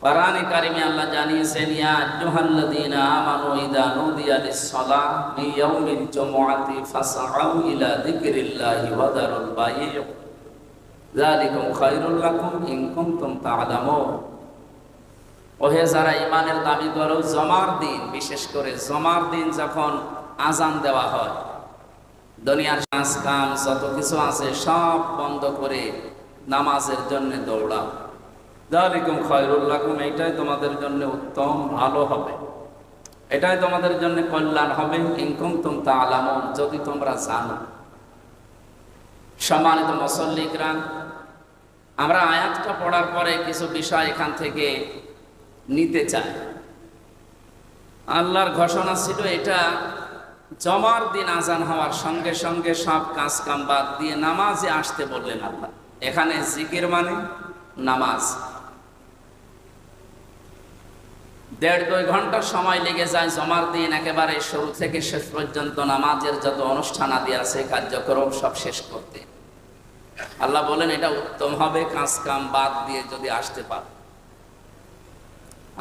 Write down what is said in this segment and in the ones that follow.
কোরআনে কারিমে আল্লাহ জানিয়েছেন, ইয়া আইয়ুহাল্লাযীনা আমানু ইযা নুদিয়া লিস-সালাহ মিন ইয়াউমিল জুমআতি ফাসআউ ইলা যিকরিল্লাহি ওয়া যারুল বাই' যালিকুম খায়রুল লাকুম ইন কুনতুম তা'লামুন। ওহে যারা ঈমানের দাবি করো, জমার দিন, বিশেষ করে জমার দিন যখন আযান দেওয়া হয়, দুনিয়ার কাজ কাম যত কিছু আছে সব বন্ধ করে নামাজের জন্য দৌড়াও। যালিকুম খায়রুল লাকুম, এটাই তোমাদের জন্য উত্তম, ভালো হবে, এটাই তোমাদের জন্য কল্যাণ হবে। ইন কুনতুম তা'লামুন, যদি তোমরা জানো। সম্মানিত মুসল্লিকরাম, আমরা আয়াতটা পড়ার পরে কিছু বিষয় এখান থেকে নিতে চাই। আল্লাহর ঘোষণা ছিল এটা, জমার দিন আজান হওয়ার সঙ্গে সঙ্গে সব কাজ কাম বাদ দিয়ে নামাজে আসতে বললেন আল্লাহ। এখানে জিকির মানে নামাজ। 1.5-2 ঘন্টার সময় লেগে যায় জমার দিন একেবারে শুরু থেকে শেষ পর্যন্ত নামাজের যত অনুষ্ঠান আদি আছে, কার্যক্রম সব শেষ করতে। আল্লাহ বলেন এটা উত্তম হবে কাজ কাম বাদ দিয়ে যদি আসতে পারো।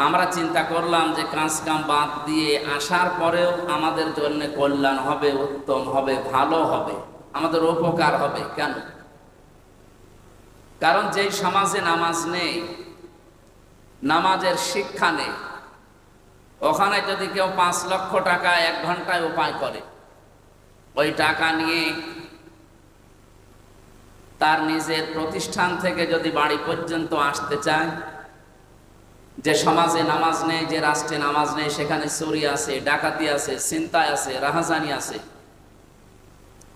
আমরা চিন্তা করলাম যে কাজ কাম বাদ দিয়ে আসার পরেও আমাদের জন্য কল্যাণ হবে, উত্তম হবে, ভালো হবে, আমাদের উপকার হবে। কেন? কারণ যেই সমাজে নামাজ নেই, নামাজের শিক্ষা নেই, ওখানে যদি কেউ 5 লক্ষ টাকা 1 ঘন্টায় উপায় করে, ওই টাকা নিয়ে তার নিজের প্রতিষ্ঠান থেকে যদি বাড়ি পর্যন্ত আসতে চায়, যে সমাজে নামাজ নেই, যে রাষ্ট্রে নামাজ নেই, সেখানে চুরি আছে, ডাকাতি আছে, ছিনতাই আছে, রাহাজানি আছে।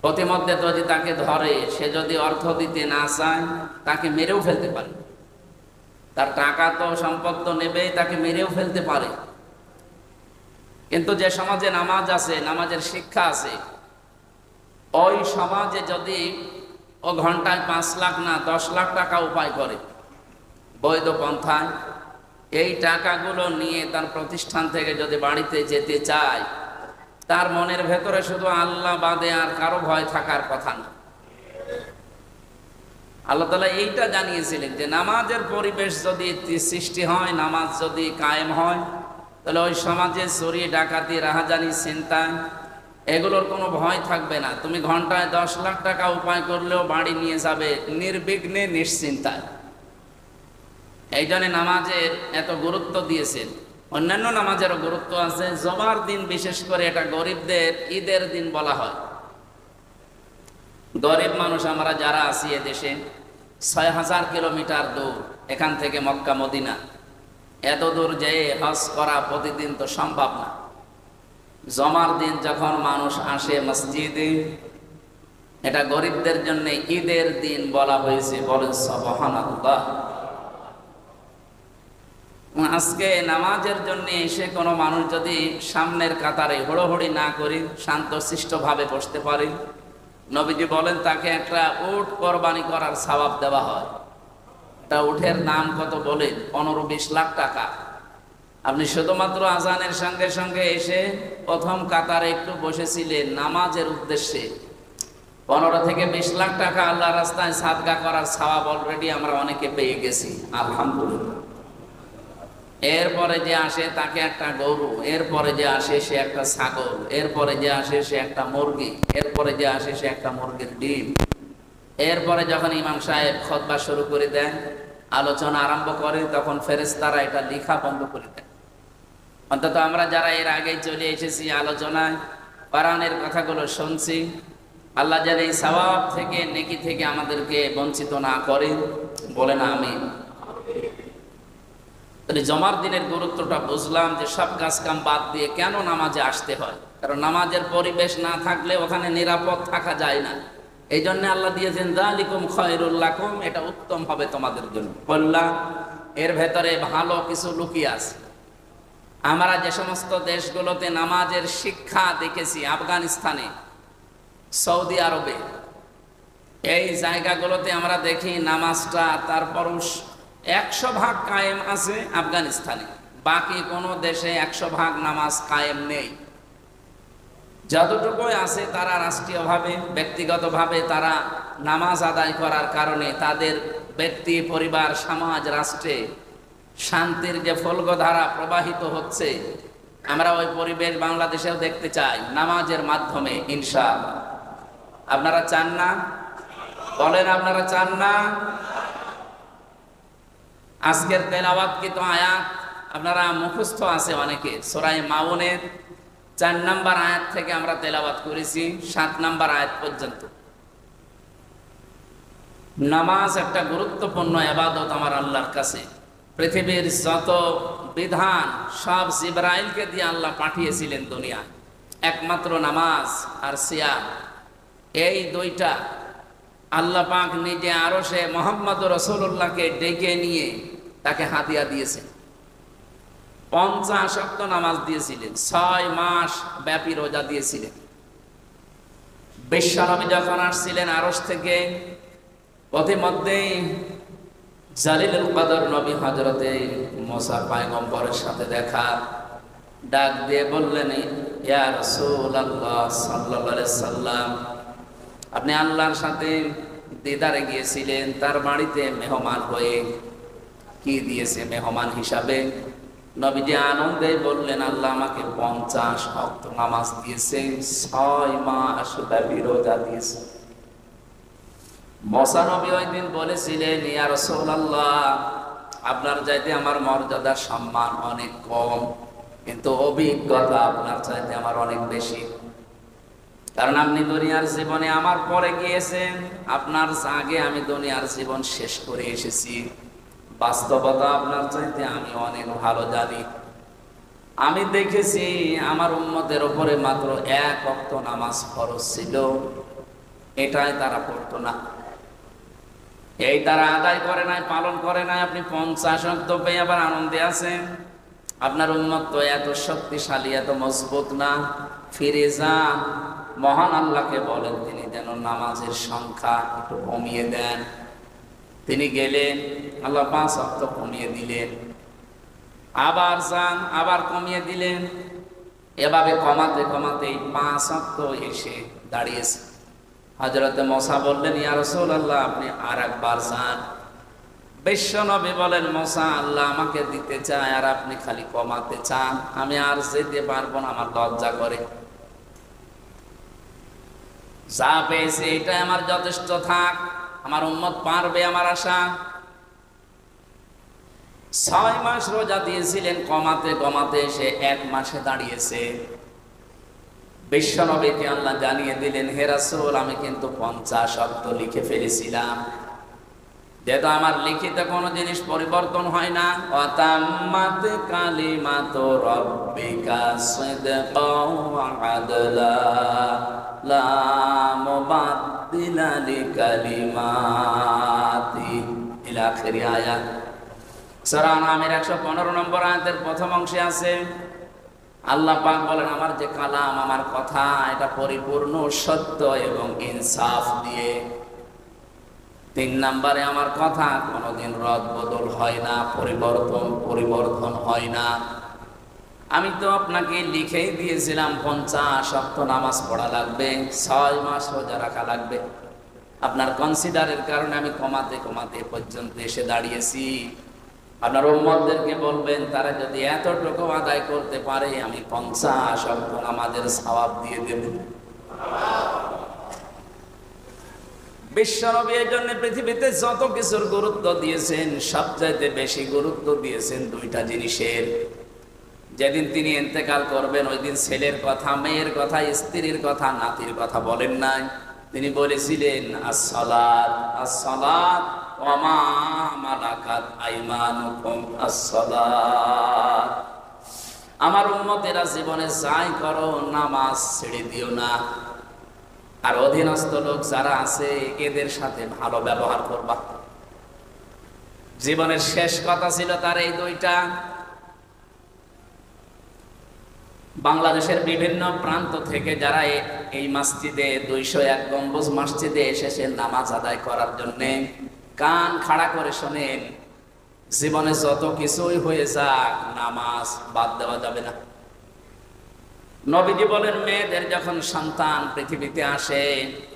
প্রতিমধ্যে যদি তাকে ধরে, সে যদি অর্থ দিতে না চায়, তাকে মেরেও ফেলতে পারে। তার টাকা তো সম্পদ তো নেবেই, তাকে মেরেও ফেলতে পারে। কিন্তু যে সমাজে নামাজ আছে, নামাজের শিক্ষা আছে, ওই সমাজে যদি ও ঘন্টায় 5 লাখ না 10 লাখ টাকা উপায় করে বৈধ পন্থায়, এই টাকাগুলো নিয়ে তার প্রতিষ্ঠান থেকে যদি বাড়িতে যেতে চায়, তার মনের ভেতরে শুধু আল্লাহ বাদে আর কারো ভয় থাকার কথা না। আল্লাহ তাআলা এইটা জানিয়েছিলেন যে নামাজের পরিবেশ যদি সৃষ্টি হয়, নামাজ যদি কায়েম হয়, তাহলে ওই সমাজে চুরি, ডাকাতি, রাহাজানি, ছিনতাই এগুলোর কোনো ভয় থাকবে না। তুমি ঘন্টায় 10 লাখ টাকা উপায় করলেও বাড়ি নিয়ে যাবে নির্বিঘ্নে, নিশ্চিন্তায়। এই জন্য নামাজের এত গুরুত্ব দিয়েছেন। অন্যান্য নামাজেরও গুরুত্ব আছে। জমার দিন বিশেষ করে এটা গরিবদের ঈদের দিন বলা হয়। গরিব মানুষ আমরা যারা আছি এদেশে, 6000 কিলোমিটার দূর এখান থেকে মক্কা মদিনা, এত দূর যেয়ে হজ করা প্রতিদিন তো সম্ভব না। জমার দিন যখন মানুষ আসে মসজিদে, এটা গরিবদের জন্য ঈদের দিন বলা হয়েছে। বলেন সুবহানাল্লাহ। আজকে নামাজের জন্য এসে কোনো মানুষ যদি সামনের কাতারে হুড়োহুড়ি না করে শান্তশিষ্ট ভাবে বসতে পারে, নবীজি বলেন তাকে একটা উট কোরবানি করার সওয়াব দেওয়া হয়। একটা উটের নাম কত বলেন? 15-20 লাখ টাকা। আপনি শুধুমাত্র আজানের সঙ্গে সঙ্গে এসে প্রথম কাতারে একটু বসেছিলেন নামাজের উদ্দেশ্যে, 15 থেকে 20 লাখ টাকা আল্লাহর রাস্তায় সাদকা করার সওয়াব অলরেডি আমরা অনেকে পেয়ে গেছি, আলহামদুলিল্লাহ। এরপরে যে আসে তাকে একটা গরু, এরপরে যে আসে সে একটা ছাগল, এরপরে যে আসে সে একটা মুরগি, এরপরে যে আসে সে একটা মুরগির ডিম। এরপরে যখন ইমাম সাহেব খুতবা শুরু করে দেন, আলোচনা আরম্ভ করে, তখন ফেরেশতারা এটা লেখা বন্ধ করে দেন। অন্তত আমরা যারা এর আগে চলে এসেছি আলোচনায়, কোরআনের কথাগুলো শুনছি, আল্লাহ যেন এই সওয়াব থেকে, নেকি থেকে আমাদেরকে বঞ্চিত না করে, বলেন আমিন। তাহলে জমার দিনের গুরুত্বটা বুঝলাম, যে সব কাজ কাম বাদ দিয়ে কেন নামাজে আসতে হয়। কারণ নামাজের পরিবেশ না থাকলে ওখানে নিরাপদ থাকা যায় না। এই জন্য আল্লাহ দিয়েছেন যালিকুম খায়রুল লাকুম, এটা উত্তম হবে তোমাদের জন্য, কল্যাণ। এর ভেতরে ভালো কিছু লুকিয়ে আছে। আমরা যে সমস্ত দেশগুলোতে নামাজের শিক্ষা দেখেছি, আফগানিস্তানে, সৌদি আরবে, এই জায়গাগুলোতে আমরা দেখি নামাজটা তারপর 100% কায়েম আছে আফগানিস্তানে। বাকি কোনো দেশে 100% নামাজ কায়েম নেই। যতটুকুই আছে তারা রাষ্ট্রীয়ভাবে, ব্যক্তিগতভাবে তারা নামাজ আদায় করার কারণে তাদের ব্যক্তি, পরিবার, সমাজ, রাষ্ট্রে শান্তির যে ফলগধারা প্রবাহিত হচ্ছে, আমরা ওই পরিবেশ বাংলাদেশেও দেখতে চাই নামাজের মাধ্যমে ইনশাআল্লাহ। আপনারা চান না? বলেন, আপনারা চান না? আজকের তেলাওয়াতকৃত আয়াত আপনারা মুখস্থ আছে অনেকে। সূরা মাউনের 4 নম্বর আয়াত থেকে আমরা তেলাওয়াত করেছি 7 নম্বর আয়াত পর্যন্ত। নামাজ একটা গুরুত্বপূর্ণ ইবাদত আমার আল্লাহর কাছে। পৃথিবীর যত বিধান সব জিবরাইলকে দিয়ে আল্লাহ পাঠিয়েছিলেন দুনিয়ায়, একমাত্র নামাজ আর সিয়াম, এই দুইটা আল্লাহ পাক নিজে আরশে মুহাম্মদ রাসূলুল্লাহকে ডেকে নিয়ে তাকে হাদিয়া দিয়েছেন। 50 ওয়াক্ত নামাজ দিয়েছিলেন, 6 মাস ব্যাপী রোজা দিয়েছিলেন। বিশ্বনবী যখন আসছিলেন আরশ থেকে, পথিমধ্যেই জালিলুল কদর নবী হযরতে মুসা পয়গম্বরের সাথে দেখা, ডাক দিয়ে বললেন, ইয়া রাসূলুল্লাহ সাল্লাল্লাহু আলাইহি সাল্লাম, আপনি আল্লাহর সাথে দিদারে গিয়েছিলেন, তার বাড়িতে মেহমান হয়ে কি দিয়েছে মেহমান হিসাবে? নবীজি আনন্দে বললেন, আল্লাহ আমাকে 50 ওয়াক্ত নামাজ দিয়েছে, 6 মাস ব্যাপী রোজা দিয়েছে। মুসা নবী ওই দিন বলেছিলেন, ইয়া রাসূলুল্লাহ, আপনার চাইতে আমার মর্যাদা সম্মান অনেক কম, কিন্তু অভিজ্ঞতা আপনার চাইতে আমার অনেক বেশি। কারণ আপনি দুনিয়ার জীবনে আমার পরে গিয়েছেন, আপনার আগে আমি দুনিয়ার জীবন শেষ করে এসেছি। বাস্তবতা আপনার চাইতে আমি অনেক ভালো জানি। আমি দেখেছি আমার উম্মতের উপরে মাত্র 1 ওয়াক্ত নামাজ ফরজ ছিল, এটাই তারা পড়তো না, এই তারা আদায় করে নাই, পালন করে নাই। আপনি 50 ওয়াক্ত পেয়ে আবার আনন্দে আছেন। আপনার উম্মত তো এত শক্তিশালী, এত মজবুত না। ফিরে যান, মহান আল্লাহকে বলেন তিনি যেন নামাজের সংখ্যা একটু কমিয়ে দেন। তিনি গেলেন, আল্লাহ 5 ওয়াক্ত কমিয়ে দিলেন। আবার যান, আবার কমিয়ে দিলেন। এভাবে কমাতে কমাতে 5 ওয়াক্ত এসে দাঁড়িয়েছে। হযরতে মুসা বললেন, ইয়া রাসূলুল্লাহ, আপনি আরেকবার যান। বিশ্বনবী বলেন, মুসা, আল্লাহ আমাকে দিতে চায় আর আপনি খালি কমাতে চান, আমি আর যেতে পারবো না, আমার লজ্জা করে। যা পেয়েছে এটাই আমার যথেষ্ট, থাক, আমার উম্মত পারবে আমার আশা। 6 মাস রোজা দিয়েছিলেন, কমাতে কমাতে সে 1 মাসে দাঁড়িয়েছে। বিশ্বনবীকে আল্লাহ জানিয়ে দিলেন, হে রাসূল, আমি কিন্তু 50 ওয়াক্ত লিখে ফেলেছিলাম। যেহেতু আমার লিখিত কোনো জিনিস পরিবর্তন হয় না, ওয়াতাম্মাত কালিমাতু রাব্বিকা সিদকাও ওয়া আদলা লা মুবাদদিলা লিকালিমাতি ইলা আখিরি আয়াত। সূরা আনামের 115 নম্বর আয়াতের প্রথম অংশে আছে, আল্লাহ পাক বলেন, আমার যে কালাম, আমার কথা, এটা পরিপূর্ণ সত্য এবং ইনসাফ দিয়ে। 3 নম্বরে আমার কথা কোনোদিন রদ বদল হয় না, পরিবর্তন হয় না। আমি তো আপনাকে লিখেই দিয়েছিলাম 50 ওয়াক্ত নামাজ পড়া লাগবে, 6 মাস রোজা রাখা লাগবে। আপনার কনসিডারের কারণে আমি কমাতে কমাতে পর্যন্ত এসে দাঁড়িয়েছি। আপনার উম্মতদেরকে বলবেন, তারা যদি এতটুকু আদায় করতে পারে, আমি 50 ওয়াক্ত নামাজের সওয়াব দিয়ে দেব। বিশ্বনবী এর জন্য পৃথিবীতে যত কিছুর গুরুত্ব দিয়েছেন, সবচাইতে বেশি গুরুত্ব দিয়েছেন 2টা জিনিসের। যেদিন তিনি ইন্তেকাল করবেন, ওই দিন ছেলের কথা, মেয়ের কথা, স্ত্রীর কথা, নাতির কথা বলেন নাই। তিনি বলেছিলেন, as-salat as-salat ওয়া মা মালাকাত আইমানুকুম as-salat। আমার উম্মতেরা জীবনে যাই করো, নামাজ ছেড়ে দিও না। আর অধীনস্থ লোক যারা আছে, এদের সাথে ভালো ব্যবহার করবা। জীবনের শেষ কথা ছিল তার এই 2টা। বাংলাদেশের বিভিন্ন প্রান্ত থেকে যারা এই মসজিদে 201 গম্বুজ মসজিদে এসেছেন নামাজ আদায় করার জন্য, কান খাড়া করে শোনেন, জীবনে যত কিছুই হয়ে যাক, নামাজ বাদ দেওয়া যাবে না। নবীজি বলেন, মেয়েদের যখন সন্তান পৃথিবীতে আসে,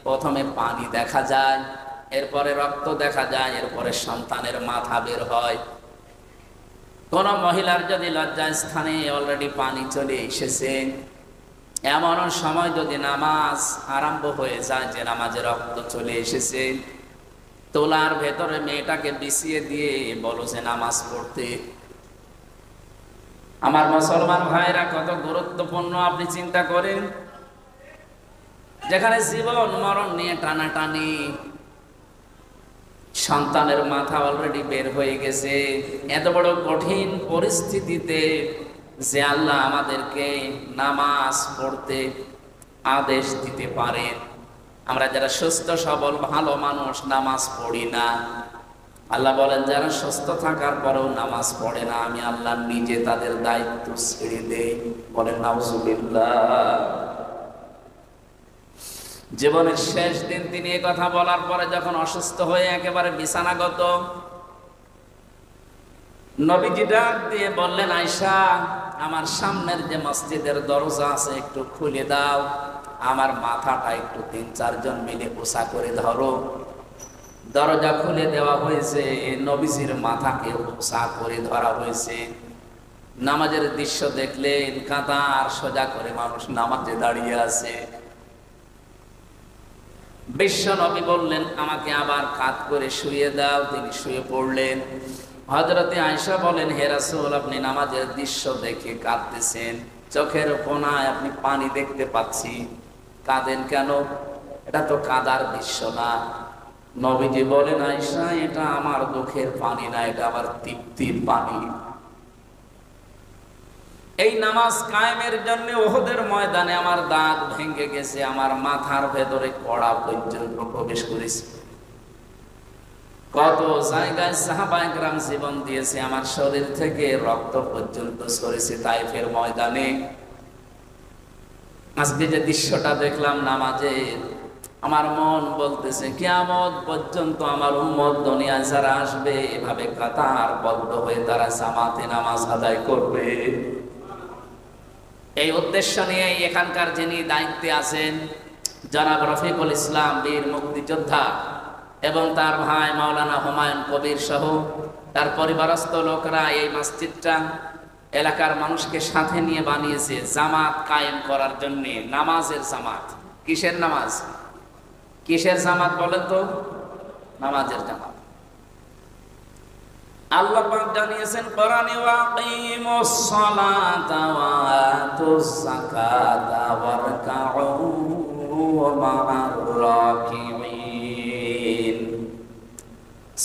প্রথমে পানি দেখা যায়, এরপরে রক্ত দেখা যায়, এরপরে সন্তানের মাথা বের হয়। কোন মহিলার যদি লজ্জা স্থানে অলরেডি পানি চলে এসেছে, এমন সময় যদি নামাজ আরম্ভ হয়ে যায় যে নামাজে রক্ত চলে এসেছে, তোলার ভেতরে মেয়েটাকে বিছিয়ে দিয়ে বলো যে নামাজ পড়তে। আমার মুসলমান ভাইরা, কত গুরুত্বপূর্ণ আপনি চিন্তা করেন। যেখানে জীবন মরণ নিয়ে টানাটানি, সন্তানের মাথা অলরেডি বের হয়ে গেছে, এত বড় কঠিন পরিস্থিতিতে যে আল্লাহ আমাদেরকে নামাজ পড়তে আদেশ দিতে পারেন, আমরা যারা সুস্থ সবল ভালো মানুষ নামাজ পড়ি না। আল্লাহ বলেন যারা সুস্থ থাকার পরেও নামাজ পড়ে না, আমি আল্লাহ নিজে তাদের দায়িত্ব ছেড়ে দেই। বলেন নাউজুবিল্লাহ। জীবনের শেষ দিন তিনি এই কথা বলার পরে যখন অসুস্থ হয়ে একেবারে বিছানাগত, নবীজি ডাক দিয়ে বললেন, আয়েশা, আমার সামনের যে মসজিদের দরজা আছে একটু খুলে দাও, আমার মাথাটা একটু ৩-৪ জন মিলে উঁচা করে ধরো। দরজা খুলে দেওয়া হয়েছে, নবীজির মাথাকে উঁচা করে ধরা হয়েছে। নামাজের দৃশ্য দেখলেন, কাতার সোজা করে মানুষ নামাজে দাঁড়িয়ে আছে। বিশ্ব নবী বললেন, আমাকে আবার কাত করে শুয়ে দাও। তিনি শুয়ে পড়লেন। হযরতে আয়েশা বলেন, হে রাসূল, আপনি নামাজের দৃশ্য দেখে কাঁদতেছেন, চোখের কোণায় আপনি পানি দেখতে পাচ্ছি, কাঁদেন কেন? এটা তো কাদার দৃশ্য না। নবীজি বলেন, আয়েশা, এটা আমার দুঃখের পানি না, এটা আমার তৃপ্তির পানি। এই নামাজ কায়েমের জন্য উহুদের ময়দানে আমার দাঁত ভেঙে গেছে, আমার মাথার ভেতরে কড়া পর্যন্ত প্রবেশ করেছে। কত জায়গায় সাহাবায়ে কেরাম জীবন দিয়েছে, আমার শরীর থেকে রক্ত পর্যন্ত ঝরেছে তায়েফের ময়দানে। আজকে যে দৃশ্যটা দেখলাম নামাজে, আমার মন বলতেছে কিয়ামত পর্যন্ত আমার উম্মত দুনিয়ায় যারা আসবে, এভাবে কাতারবদ্ধ হয়ে তারা জামাতে নামাজ আদায় করবে। এই উদ্দেশ্য নিয়ে এখানকার যিনি দায়িত্বে আছেন, জনাব রফিকুল ইসলাম, বীর মুক্তিযোদ্ধা, এবং তার ভাই মাওলানা হুমায়ুন কবির সহ তার পরিবারস্থ লোকরা এই মসজিদটা এলাকার মানুষকে সাথে নিয়ে বানিয়েছে জামাত কায়েম করার জন্য। নামাজের জামাত। কিসের নামাজ? কিসের জামাত বলেন তো? নামাজের জামাত। আল্লাহ পাক জানিয়েছেন কোরআনে, ওয়াকিমুস সালাতা ওয়া আতুজ যাকাতা ওয়ারকাউ মা'আর রাকিঈন।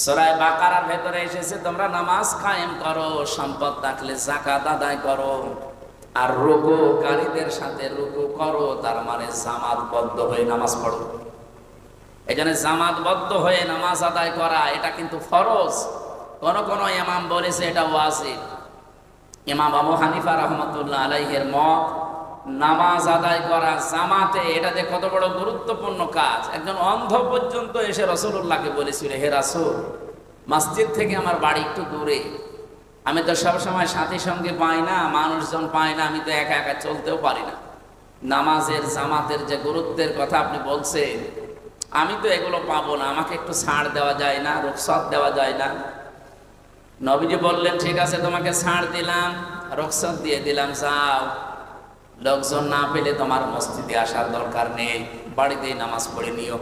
সূরা বাকারার ভেতরে এসেছে, তোমরা নামাজ কায়েম করো, সম্পদ থাকলে যাকাত আদায় করো, আর রুকুকারীদের সাথে রুকু করো। তার মানে জামাতবদ্ধ হয়ে নামাজ পড়ো। এখানে জামাতবদ্ধ হয়ে নামাজ আদায় করা এটা কিন্তু ফরজ। কোন কোন ইমাম বলেছে এটা ওয়াজিব। ইমাম আবু হানিফা রাহমাতুল্লাহ আলাইহির মত, নামাজ আদায় করা জামাতে, এটা যে কত বড় গুরুত্বপূর্ণ কাজ। একজন অন্ধ পর্যন্ত এসে রাসূলুল্লাহকে বলেছিল, হে রাসূল, মসজিদ থেকে আমার বাড়ি একটু দূরে, আমি তো সবসময় সাথী সঙ্গে পাই না, মানুষজন পাই না, আমি তো একা একা চলতেও পারি না। নামাজের জামাতের যে গুরুত্বের কথা আপনি বলছেন, আমি তো এগুলো পাবো না, আমাকে একটু ছাড় দেওয়া যায় না, রুখসত দেওয়া যায় না? নবীজি বললেন, ঠিক আছে, তোমাকে ছাড় দিলাম, রুখসত দিয়ে দিলাম, যাও। লোকজন না পেলে তোমার মসজিদে আসার দরকার নেই, বাড়িতেই নামাজ পড়ে নিও।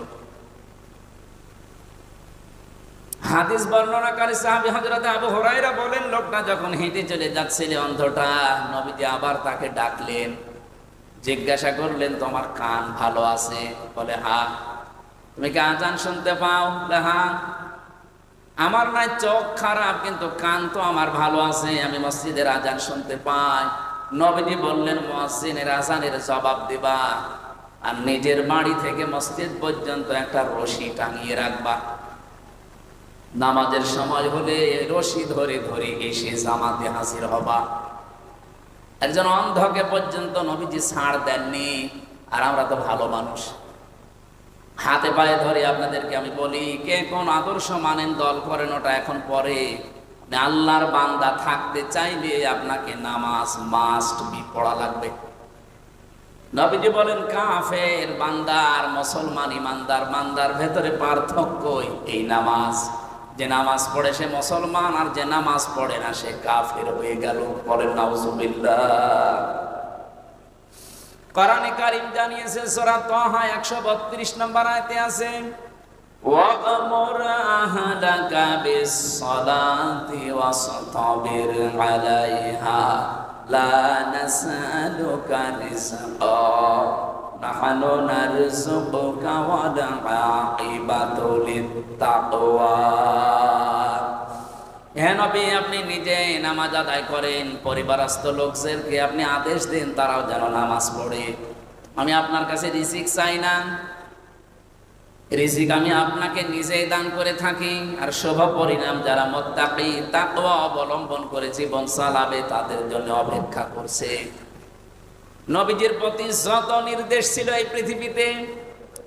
হাদিস বর্ণনাকারী সাহাবী হযরত আবু হুরায়রা বলেন, লোকটা যখন হেঁটে চলে যাচ্ছিল অন্ধটা, নবীজি আবার তাকে ডাকলেন, জিজ্ঞাসা করলেন, তোমার কান ভালো আছে? বলে হ্যাঁ। তুমি কি আজান শুনতে পাও? বলে হ্যাঁ। আমার নাই চোখ খারাপ, কিন্তু কান তো আমার ভালো আছে, আমি মসজিদের আজান শুনতে পাই। নবীজি বললেন, মুয়াজ্জিনের আজানের জবাব দিবা, আর নিজের বাড়ি থেকে মসজিদ পর্যন্ত একটা রশি টাঙিয়ে রাখবা। নামাজের সময় হলে রশি ধরে ধরে এসে জামাতে হাজির হবা। একজন অন্ধকে পর্যন্ত নবীজি ছাড় দেননি, আর আমরা তো ভালো মানুষ, হাতে পায়ে ধরে আপনাদেরকে আমি বলি, কে কোন আদর্শ মানেন, দল করেন, ওটা এখন পরে। আল্লাহর বান্দা থাকতে চাইলে আপনাকে নামাজ মাস্ট বি পড়া লাগবে। নবীজি বলেন, কাফের বান্দা আর মুসলমান ইমানদার বান্দার ভেতরে পার্থক্য এই নামাজ। যে নামাজ পড়ে সে মুসলমান, আর যে নামাজ পড়ে না সে কাফের হয়ে গেল। বলেন নাউজুবিল্লাহ। কোরআনে কারীম জানিয়েছে সূরা তাহা 132 নম্বর আয়াতে আছে, ওয়া'মুর আহলাকা বিস-সালাতি ওয়াসতাবির আলাইহা লা নাসআলুকা রিজকা নাহনু নারযুকুকা ওয়াল আকিবাতু লিত-তাকওয়া। হে নবী, আপনি নিজে নামাজ আদায় করেন, পরিবারস্থ লোকদেরকে আপনি আদেশ দিন তারাও যেন নামাজ পড়ে। আমি আপনার কাছে রিজিক চাই না, রিজিক আমি আপনাকে নিজেই দান করে থাকি। আর শুভ পরিণাম যারা মুত্তাকি তাকওয়া অবলম্বন করে জীবন চালাবে তাদের জন্য অপেক্ষা করছে। নবীজির প্রতি যত নির্দেশ ছিল এই পৃথিবীতে,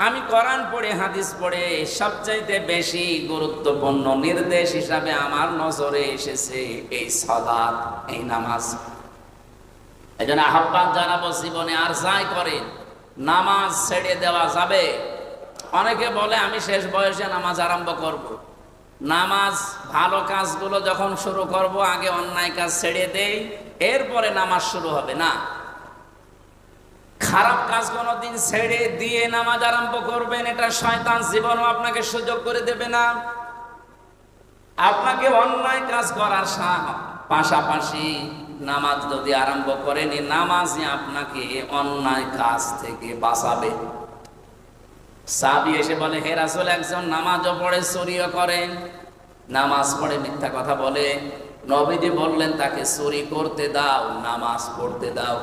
আমি কোরআন পড়ে হাদিস পড়ে সবচাইতে বেশি গুরুত্বপূর্ণ নির্দেশ হিসাবে আমার নজরে এসেছে এই সালাত, এই নামাজ। এজন্য আহ্বান জানাবো, জীবনে আর যাই করেন নামাজ ছেড়ে দেওয়া যাবে? অনেকে বলে আমি শেষ বয়সে নামাজ আরম্ভ করব। নামাজ ভালো কাজগুলো যখন শুরু করব আগে অন্যায় কাজ ছেড়ে দেই, এরপরে নামাজ শুরু হবে না। খারাপ কাজ কোনোদিন ছেড়ে দিয়ে নামাজ আরম্ভ করবেন, এটা শয়তান জীবনও আপনাকে সুযোগ করে দেবে না। আপনাকে অন্যায় কাজ করার পাশাপাশি নামাজ যদি আরম্ভ করেন, নামাজই আপনাকে অন্যায় কাজ থেকে বাঁচাবে। সাহাবী এসে বলে, হে রাসূল, একজন নামাজও পড়ে চুরিও করে, নামাজ পড়ে মিথ্যা কথা বলে। নবীজি বললেন তাকে চুরি করতে দাও, নামাজ পড়তে দাও,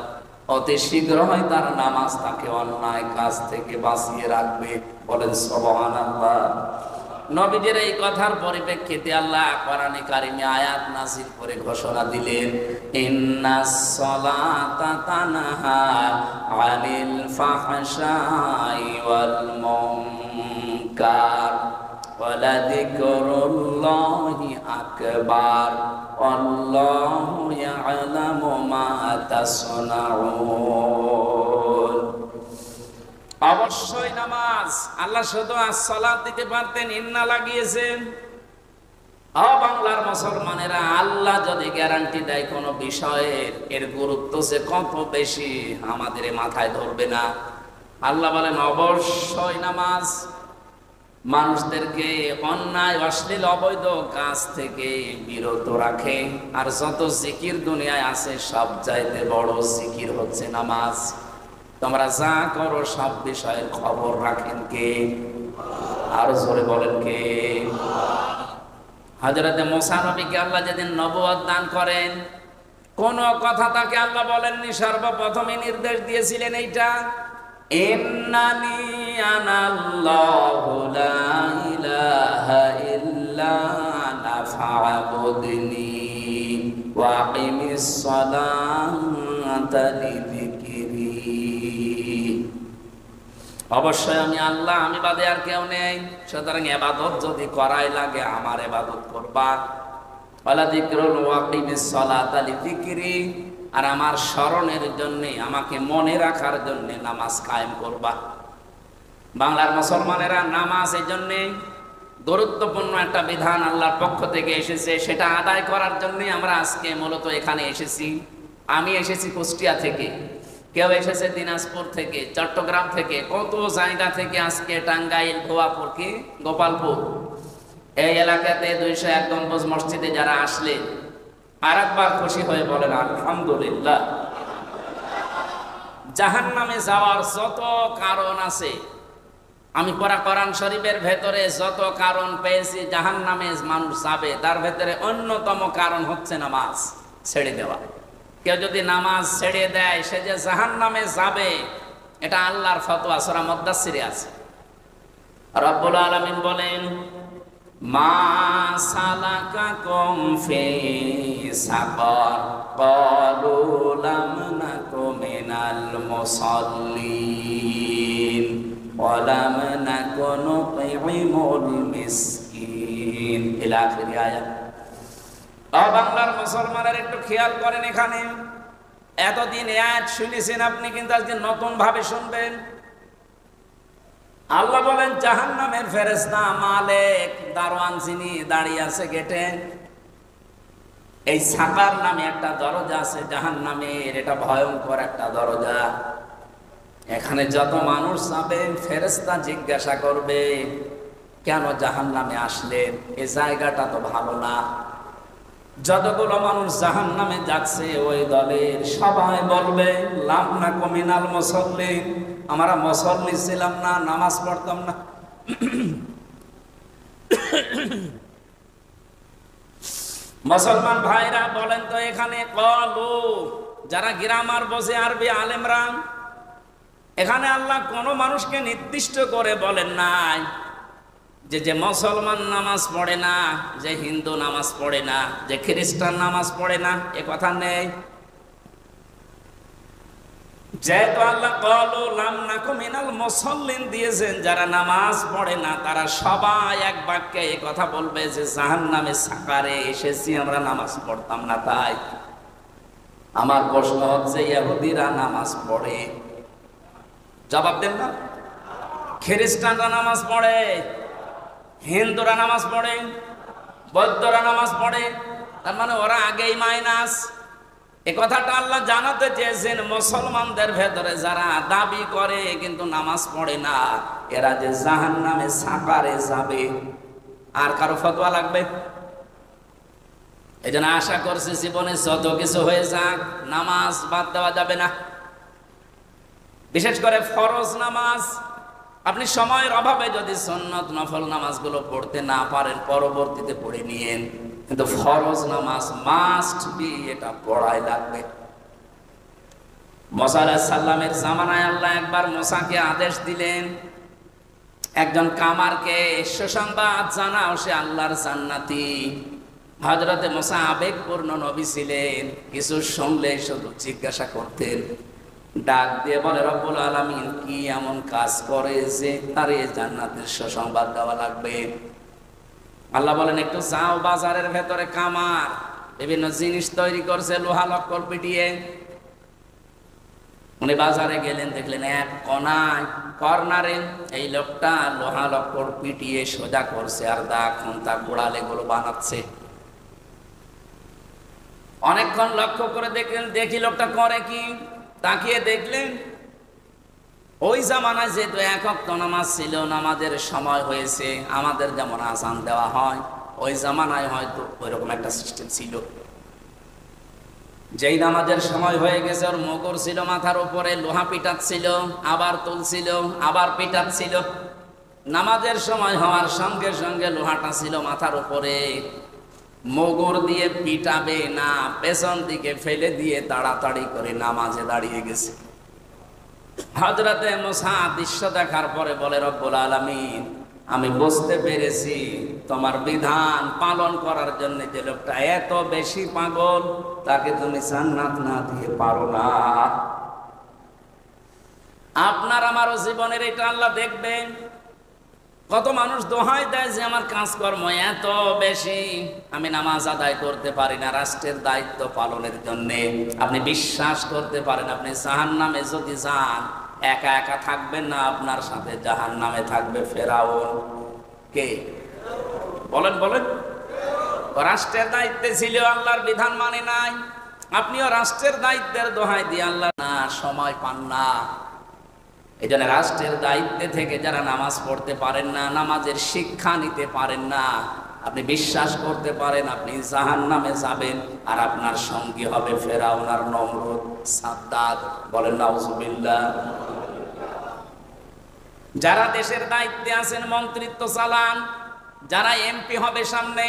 অতি শীঘ্রই তার নামাজ তাকে অন্যায় কাজ থেকে বাঁচিয়ে রাখবে। বলেন সুবহানাল্লাহ। নবীজির এই কথার পরিপ্রেক্ষিতে আল্লাহ কোরআনে কারিমে আয়াত নাযিল করে ঘোষণা দিলেন, ইন্নাস সালাতা তানহা আনিল ফাহশাই ওয়াল মুনকার ওয়ালা যিকরুল্লাহি আকবার আল্লাহু ইয়ালামু মা তাসনাউন। অবশ্যই নামাজ, আল্লাহ শুধু as-সালাত দিতে পারতেন, ইন্না লাগিয়েছেন। বাংলার মুসলমানেরা, আল্লাহ যদি গ্যারান্টি দেয় কোনো বিষয়ের, এর গুরুত্ব যে কত বেশি আমাদের মাথায় ধরবে না। আল্লাহ বলেন অবশ্যই নামাজ মানুষদেরকে অন্যায় অশ্লীল অবৈধ কাজ থেকে বিরত রাখে। আর যত জিকির দুনিয়ায় আছে সব চাইতে বড় জিকির হচ্ছে নামাজ। তোমরা যা করো সব বিষয়ের খবর রাখেন কে? আর জোরে বলেন কে? হযরতে মুসা নবীকে আল্লাহ যেদিন নবুয়ত দান করেন, কোন কথা তাকে আল্লাহ বলেননি, সর্বপ্রথমে নির্দেশ দিয়েছিলেন এইটা, ইন্নানি আনাল্লাহু লা ইলাহা ইল্লা আনা ফা'বুদনি ওয়া আকিমিস সালাতা লিযিকরি। অবশ্যই আমি আল্লাহ, আমি বাদে আর কেউ নেই, সুতরাং ইবাদত যদি করাই লাগে আমার ইবাদত করবা। ওয়ালা যিকরুল ওয়া আকিমিস সালাতা লিযিকরি, আর আমার স্মরণের জন্য, আমাকে মনে রাখার জন্য নামাজ কায়েম করবা। বাংলার মুসলমানেরা নামাজ এই জন্য গুরুত্বপূর্ণ একটা বিধান আল্লাহর পক্ষ থেকে এসেছে, সেটা আদায় করার জন্য আমরা আজকে মূলত এখানে এসেছি। আমি এসেছি কুষ্টিয়া থেকে, কেউ এসেছে দিনাজপুর থেকে, চট্টগ্রাম থেকে, কত জায়গা থেকে আজকে টাঙ্গাইল, ভুয়াপুর, কি গোপালপুর, এই এলাকাতে 201 গম্বুজ মসজিদে যারা আসলেন, আর একবার খুশি হয়ে বলেন আলহামদুলিল্লাহ। জাহান্নামে যাওয়ার যত কারণ আছে, আমি কোরআন শরীফের ভেতরে যত কারণ পেয়েছি জাহান্নামে মানুষ যাবে, তার ভেতরে অন্যতম কারণ হচ্ছে নামাজ ছেড়ে দেওয়া। কেউ যদি নামাজ ছেড়ে দেয় সে যে জাহান্নামে যাবে, এটা আল্লাহর ফতোয়া, সূরা মুদ্দাসসিরে আছে। রব্বুল আলামিন বলেন, মা সালাকাকুম ফি সাকার ক্বালু লাম নাকু মিনাল মুসাল্লিন ওয়া লাম নাকু নুতঈমুল মিসকিন ইলা আখির আয়াত। বাংলার মুসলমানরা একটু খেয়াল করেন, এখানে এতদিন আয়াত শুনেছেন আপনি, কিন্তু আজকে নতুন ভাবে শুনবেন। আল্লাহ বলেন জাহান্নামের ফেরেশতা মালিক দারওয়ান যিনি দাঁড়িয়ে আছে গেটে, এই সাকার নামে একটা দরজা আছে জাহান্নামের, এটা ভয়ঙ্কর একটা দরজা। এখানে যত মানুষ যাবে ফেরেশতা জিজ্ঞাসা করবে কেন জাহান্নামে আসলেন, এই জায়গাটা তো ভালো না। যতগুলো মানুষ জাহান্নামে যাচ্ছে ওই দলের সবাই বলবে লাম নাকু মিনাল মুসাল্লিন, আমরা মুসল্লি ছিলাম না, নামাজ পড়তাম না। মুসলমান ভাইরা বলেন তো এখানে কলু, যারা গ্রামার বসে আরবি আলেমরা, এখানে আল্লাহ কোন মানুষকে নির্দিষ্ট করে বলেন নাই যে মুসলমান নামাজ পড়ে না, যে হিন্দু নামাজ পড়ে না, যে খ্রিস্টান নামাজ পড়ে না, এ কথা নেই। যেহেতু আল্লাহ ক্বালু লাম নাকু মিনাল মুসাল্লিন দিয়েছেন, যারা নামাজ পড়ে না তারা সবাই এক বাক্যে এই কথা বলবে যে জাহান্নামে সাকারে এসেছি, আমরা নামাজ পড়তাম না। তাই আমার প্রশ্ন হচ্ছে ইহুদিরা নামাজ পড়ে? জবাব দেন না। খ্রিস্টানরা নামাজ পড়ে, হিন্দুরা নামাজ পড়ে, বৌদ্ধরা নামাজ পড়ে, তার মানে ওরা আগেই মাইনাস। এ কথাটা আল্লাহ জানাতে চেয়েছেন মুসলমানদের ভেতরে যারা দাবি করে কিন্তু নামাজ পড়ে না, এরা যে জাহান্নামে সাকারে যাবে। আর কারো ফতোয়া লাগবে? এই জন্য আশা করছি জীবনে যত কিছু হয়ে যাক নামাজ বাদ দেওয়া যাবে না। বিশেষ করে ফরজ নামাজ, আপনি সময়ের অভাবে যদি সুন্নত নফল নামাজগুলো পড়তে না পারেন পরবর্তীতে পড়ে নিয়েন, কিন্তু ফরজ নামাজ মাস্ট বি, এটা পড়াই লাগবে। মুসা আলাইহিস সালামের জামানায় আল্লাহ একবার মুসাকে আদেশ দিলেন একজন কামারকে সুসংবাদ জানাও, সে আল্লাহর জান্নাতি। হযরতে মুসা আবেগপূর্ণ নবী ছিলেন, কিছু শুনলে শুধু জিজ্ঞাসা করতেন। ডাক দিয়ে বলে রব্বুল আলামিন কি এমন কাজ করে যে তার এই জান্নাতের সুসংবাদ দেওয়া লাগবে? আল্লাহ বলেন একটু যাও, বাজারের ভেতরে কামার বিভিন্ন জিনিস তৈরি করছে লোহা লক্কর পিটিয়ে। উনি বাজারে গেলেন, দেখলেন এক কোনায় কর্নারে এই লোকটা লোহা লক্কর পিটিয়ে সোজা করছে আর দা খুন্তা গোড়ালে গুলো বানাচ্ছে। অনেকক্ষণ লক্ষ্য করে দেখলেন, দেখি লোকটা করে কি। তাকিয়ে দেখলেন ওই জামানায় যেহেতু এক ওয়াক্ত নামাজ ছিল, নামাজের সময় হয়েছে, আমাদের যেমন আযান দেওয়া হয় ওই জামানায় হয়তো ওইরকম একটা সিস্টেম ছিল। যেই নামাজের সময় হয়ে গেছে ওর মুগুর ছিল মাথার উপরে, লোহা পিটাচ্ছিল, আবার তুলছিল, আবার পিটাচ্ছিল। নামাজের সময় হওয়ার সঙ্গে সঙ্গে লোহাটা ছিল মাথার উপরে, মুগুর দিয়ে পিটাবে না, পেছন দিকে ফেলে দিয়ে তাড়াতাড়ি করে নামাজে দাঁড়িয়ে গেছে। হযরতে মুসা দৃশ্য দেখার পরে বলে রব্বুল আলামিন আমি বুঝতে পেরেছি তোমার বিধান পালন করার জন্য যে লোকটা এত বেশি পাগল তাকে তুমি জান্নাত না দিয়ে পারো না। আপনার আমারও জীবনের এটা আল্লাহ দেখবেন। কত মানুষ দোহাই দেয় যে আমার কাজকর্ম এত বেশি, আমি নামাজ আদায় করতে পারি না রাষ্ট্রের দায়িত্ব পালনের জন্য। আপনি বিশ্বাস করতে পারেন আপনি জাহান্নামে যদি যান একা একা থাকবেন না, আপনার সাথে জাহান্নামে থাকবে ফেরাউন। কে বলেন বলেন? রাষ্ট্রের দায়িত্বে ছিল, আল্লাহর বিধান মানে নাই। আপনিও রাষ্ট্রের দায়িত্বের দোহাই দিয়ে আল্লাহ না সময় পান না। এই জন্য রাষ্ট্রের দায়িত্বে থেকে যারা নামাজ পড়তে পারেন না, নামাজের শিক্ষা নিতে পারেন না, আপনি বিশ্বাস করতে পারেন আপনি জাহান্নামে যাবেন, আর আপনার সঙ্গী হবে ফেরাউন আর নমরুদ সাদ্দাত। বলেন নাউজুবিল্লাহ। যারা দেশের দায়িত্বে আছেন, মন্ত্রিত্ব চালান, যারা এমপি হবে সামনে,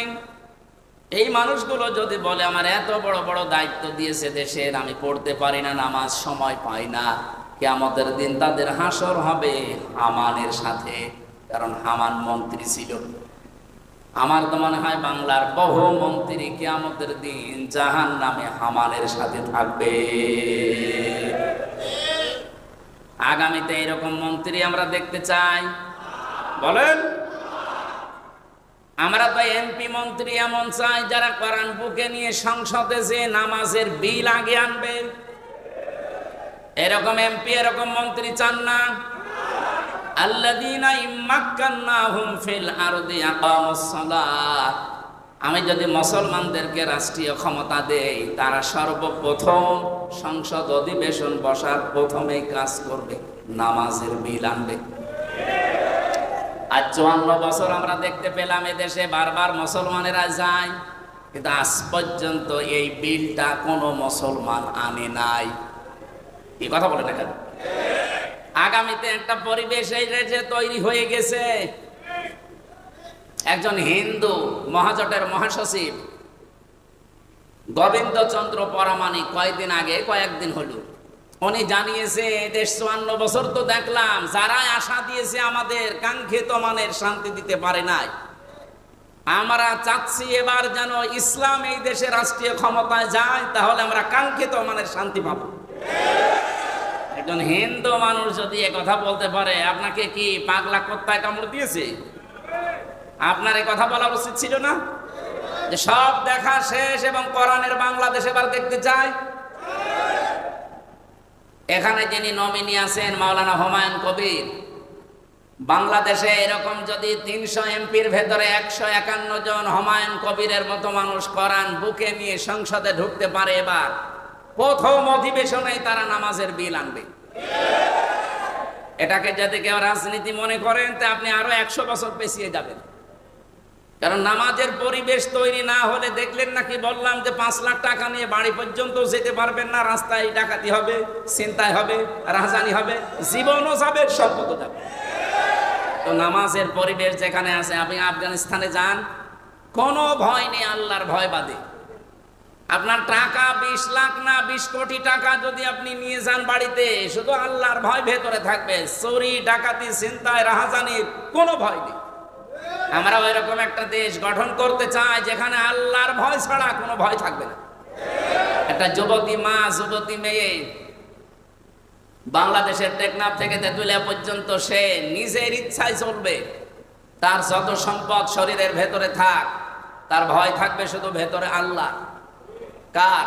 এই মানুষগুলো যদি বলে আমার এত বড় বড় দায়িত্ব দিয়েছে দেশের, আমি পড়তে পারি না, নামাজ সময় পাই না, কিয়ামতের দিন তাদের হাসর হবে হামানের সাথে। কারণ হামান মন্ত্রী ছিল। আমার তো মনে হয় বাংলার বহু মন্ত্রী কিয়ামতের দিন জাহান্নামে হামানের সাথে থাকবে। আগামীতে এরকম মন্ত্রী আমরা দেখতে চাই? বলেন। আমরা তো এমপি মন্ত্রী এমন চাই যারা কোরআন বুকে নিয়ে সংসদে যে নামাজের বিল আগে আনবে। এরকম এমপি এরকম মন্ত্রী চান না? আল্লাযীনা ইম্মাক্কান্নাহুম ফিল আরদি আকামুস সালাহ, আমি যদি মুসলমানদেরকে রাষ্ট্রীয় ক্ষমতা দেই, তারা সর্বপ্রথম সংসদ অধিবেশন বসার প্রথমেই কাজ করবে, নামাজের বিল আনবে। আজ 54 বছর আমরা দেখতে পেলাম এদেশে বারবার মুসলমানেরা যায়, কিন্তু আজ পর্যন্ত এই বিলটা কোনো মুসলমান আনে নাই। এই কথা বলে না কেন? আগামীতে একটা পরিবেশ এই দেশে তৈরি হয়ে গেছে। একজন হিন্দু মহাজোটের মহাসচিব গোবিন্দচন্দ্র পরামানিক কয়েকদিন হলো উনি জানিয়েছে, দেশ 54 বছর তো দেখলাম, যারা আশা দিয়েছে আমাদের কাঙ্ক্ষিত মানের শান্তি দিতে পারে নাই। আমরা চাচ্ছি এবার যেন ইসলাম এই দেশে রাষ্ট্রীয় ক্ষমতায় যায়, তাহলে আমরা কাঙ্ক্ষিত মানের শান্তি পাবো। একজন হিন্দু মানুষ যদি এ কথা বলতে পারে, আপনাকে কি পাগলা কুত্তায় কামড় দিয়েছে? আপনার এ কথা বলা উচিত ছিল না? যে সব দেখা শেষ এবং কোরআনের বাংলাদেশ এবার দেখতে চাই। এখানে যিনি নমিনি আছেন মাওলানা হুমায়ুন কবির, বাংলাদেশে এরকম যদি 300 এমপির ভেতরে 151 জন হুমায়ুন কবিরের মতো মানুষ কোরআন বুকে নিয়ে সংসদে ঢুকতে পারে, এবার প্রথম অধিবেশনে তারা নামাজের বিল আনবে। এটাকে যদি কেউ রাজনীতি মনে করেন, তা আপনি আরো 100 বছর পেছিয়ে যাবেন। কারণ নামাজের পরিবেশ তৈরি না হলে, দেখলেন নাকি বললাম যে 5 লাখ টাকা নিয়ে বাড়ি পর্যন্ত যেতে পারবেন না, রাস্তায় ডাকাতি হবে, ছিনতাই হবে, রাহাজানি হবে, জীবনও যাবে, সম্পদ যাবে। তো নামাজের পরিবেশ যেখানে আছে, আপনি আফগানিস্তানে যান, কোনো ভয় নেই, আল্লাহর ভয় বাদে। আপনার টাকা 20 লাখ না 20 কোটি টাকা যদি আপনি নিয়ে যান বাড়িতে, শুধু আল্লাহর ভয় ভেতরে থাকবে, চুরি ডাকাতি ছিনতাই রাহাজানির কোনো ভয় নেই। আমরা ওইরকম একটা দেশ গঠন করতে চাই যেখানে আল্লাহর ভয় ছাড়া কোনো ভয় থাকবে না। একটা যুবতী মা, যুবতী মেয়ে বাংলাদেশের টেকনাফ থেকে তেঁতুলিয়া পর্যন্ত, সে নিজের ইচ্ছায় চলবে। তার যত সম্পদ শরীরের ভেতরে থাক, তার ভয় থাকবে শুধু ভেতরে আল্লাহ। কার?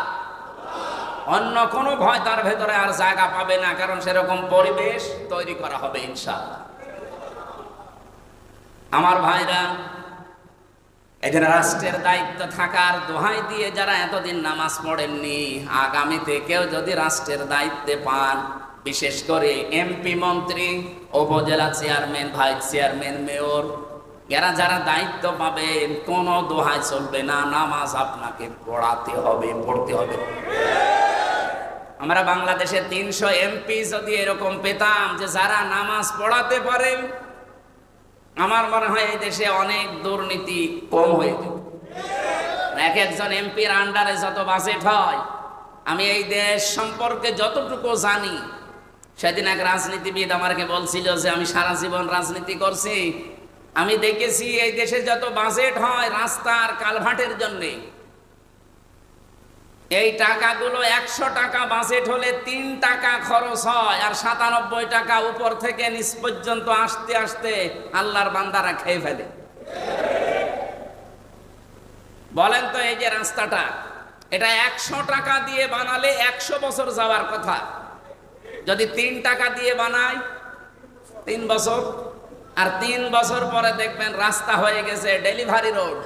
অন্য কোনো ভয় তার ভেতরে আর জায়গা পাবে না, কারণ সেরকম পরিবেশ তৈরি করা হবে ইনশাআল্লাহ। আমার ভাইরা, এই যে রাষ্ট্রের দায়িত্ব থাকার দোহাই দিয়ে যারা এতদিন নামাজ পড়েননি, আগামীতে কেউ যদি রাষ্ট্রের দায়িত্বে পান, বিশেষ করে এমপি, মন্ত্রী, উপজেলা চেয়ারম্যান, ভাইস চেয়ারম্যান, মেয়র, এরা যারা দায়িত্ব পাবেন, কোনো দোহাই চলবে না, নামাজ আপনাকে পড়াতে হবে, পড়তে হবে। আমরা বাংলাদেশে 300 এমপি যদি এরকম পেতাম যে যারা নামাজ পড়াতে পারেন, আমার মনে হয় এই দেশে অনেক দুর্নীতি কম হয়ে যেত। এক একজন এমপির আন্ডারে যত বাজেট হয়, আমি এই দেশ সম্পর্কে যতটুকু জানি, সেদিন এক রাজনীতিবিদ আমাকে বলছিল যে আমি সারা জীবন রাজনীতি করছি, আমি দেখেছি এই দেশে যত বাজেট হয় রাস্তার কালভার্টের জন্য, এই টাকাগুলো 100 টাকা বাজেট হলে 3 টাকা খরচ হয়, আর 97 টাকা উপর থেকে নিচ পর্যন্ত আসতে আসতে আল্লাহর বান্দারা খেয়ে ফেলে। বলেন তো, এই যে রাস্তাটা, এটা 100 টাকা দিয়ে বানালে 100 বছর যাওয়ার কথা, যদি 3 টাকা দিয়ে বানায় 3 বছর, আর 3 বছর পরে দেখবেন রাস্তা হয়ে গেছে ডেলিভারি রোড।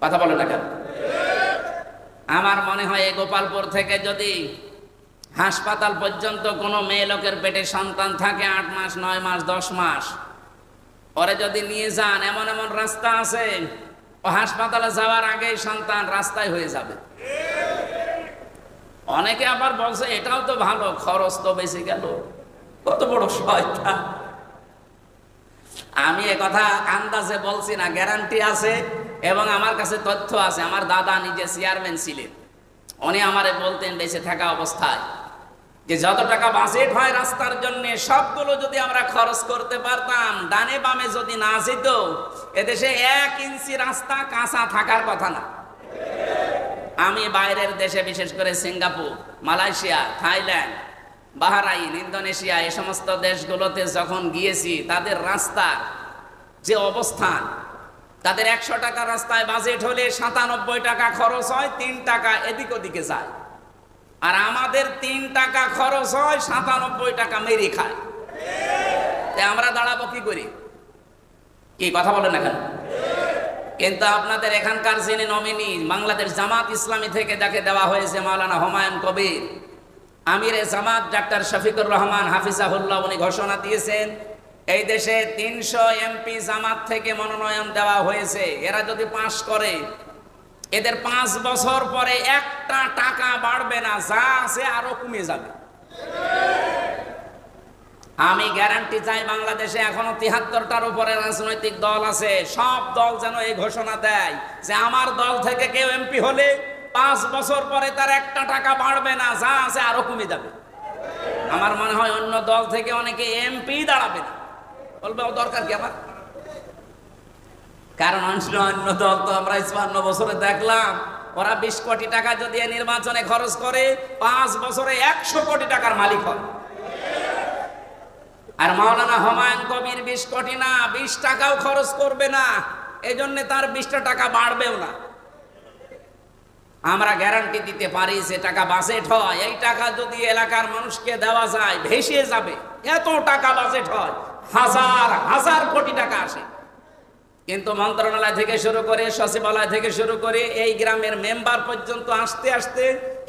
কথা বলে না কেন? আমার মনে হয় এই গোপালপুর থেকে যদি হাসপাতাল পর্যন্ত কোনো মেয়ে লোকের পেটে সন্তান থাকে 8 মাস, 9 মাস, 10 মাস, পরে যদি নিয়ে যান, এমন এমন রাস্তা আছে, ও হাসপাতালে যাওয়ার আগেই সন্তান রাস্তায় হয়ে যাবে। অনেকে আবার বলছে এটাও তো ভালো, খরচ তো বেশি গেল। কত বড় শয়তান! আমি কথা আন্দাজে বলছি না, গ্যারান্টি আছে এবং আমার কাছে তথ্য আছে। আমার দাদা নিজে চেয়ারম্যান ছিলেন, উনি আমারে বলতেন বেঁচে থাকা অবস্থায় যে যত টাকা বাজেট হয় রাস্তার জন্য, সবগুলো যদি আমরা খরচ করতে পারতাম, ডানে বামে যদি না যেত, এদেশে 1 ইঞ্চি রাস্তা কাঁচা থাকার কথা না। আমি বাইরের দেশে, বিশেষ করে Singapore, Malaysia, Thailand, Bahrain, Indonesia, এই সমস্ত দেশগুলোতে যখন গিয়েছি, তাদের রাস্তার যে অবস্থান, তাদের 100 টাকা রাস্তায় বাজেট হলে 97 টাকা খরচ হয়, 3 টাকা এদিক ওদিকে যায়। আর আমাদের 3 টাকা খরচ হয়, 97 টাকা মেরে খায়। তাই আমরা দাঁড়াবো কি করি? কি কথা বলেন না কেন? কিন্তু আপনাদের এখানকার যিনি নমিনি বাংলাদেশ জামাত ইসলামী থেকে যাকে দেওয়া হয়েছে মাওলানা হুমায়ুন কবির, আমিরে জামাত ডাক্তার শফিকুর রহমান হাফিজাহুল্লাহ, উনি ঘোষণা দিয়েছেন এই দেশে 300 এমপি জামাত থেকে মনোনয়ন দেওয়া হয়েছে। এরা যদি পাশ করে, এদের 5 বছর পরে একটা টাকা বাড়বে না, যা আছে আরো কমে যাবে। আমি গ্যারান্টি চাই, বাংলাদেশে এখনো 73টার উপরে রাজনৈতিক দল আছে, সব দল যেন এই ঘোষণা দেয় যে আমার দল থেকে কেউ এমপি হলে 5 বছর পরে তার একটা টাকা বাড়বে না, যা আছে আরো কমে যাবে। আমার মনে হয় অন্য দল থেকে অনেকে এমপি দাঁড়াবে না, বলবে ও দরকার কি আমার। কারণ অন্য দল তো আমরা 52 বছরে দেখলাম, ওরা 20 কোটি টাকা যদি নির্বাচনে খরচ করে 5 বছরে 100 কোটি টাকার মালিক হয়। আর মাওলানা হুমায়ুন কবির 20 কোটি না, 20 টাকাও খরচ করবে না, এজন্য তার 20টা টাকা বাড়বেও না। আমরা গ্যারান্টি দিতে পারি যে টাকা বাজেট হয়, এই টাকা যদি এলাকার মানুষকে দেওয়া যায় ভেসে যাবে। এত টাকা বাজেট হয়, হাজার হাজার কোটি টাকা আসে, কিন্তু মন্ত্রণালয় থেকে শুরু করে সচিবালয় থেকে শুরু করে এই গ্রামের মেম্বার পর্যন্ত আসতে আসতে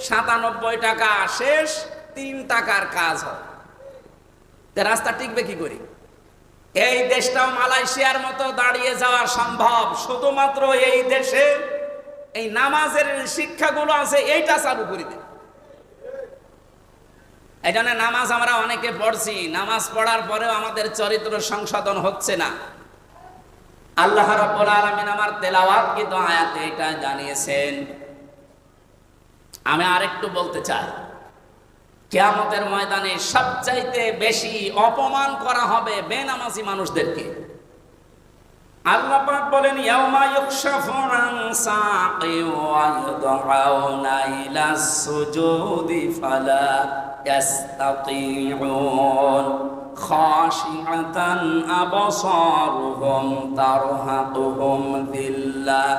97 টাকা শেষ, 3 টাকার কাজ হয়। রাস্তা টিকবে কি করে? এই দেশটাও মালয়েশিয়ার মতো দাঁড়িয়ে যাওয়া সম্ভব শুধুমাত্র এই দেশে এই নামাজের শিক্ষাগুলো আছে, এইটা চালু করে দেয়। এই জন্য নামাজ আমরা অনেকে পড়ছি, নামাজ পড়ার পরেও আমাদের চরিত্র সংশোধন হচ্ছে না। আল্লাহ রাব্বুল আলামিন আমার তেলাওয়াতকৃত আয়াতে এটা জানিয়েছেন। আমি আরেকটু বলতে চাই, কিয়ামতের ময়দানে সবচাইতে বেশি অপমান করা হবে বেনামাজি মানুষদেরকে। আল্লাহ পাক বলেন, ইয়াউমা ইউকশাফু আন সাকি ওয়া ইউদআউনা ইলাস সুজুদি ফালা ইয়াস্তাতিউন খাশিআতান আবসারুহুম তারহাকুহুম যিল্লাহ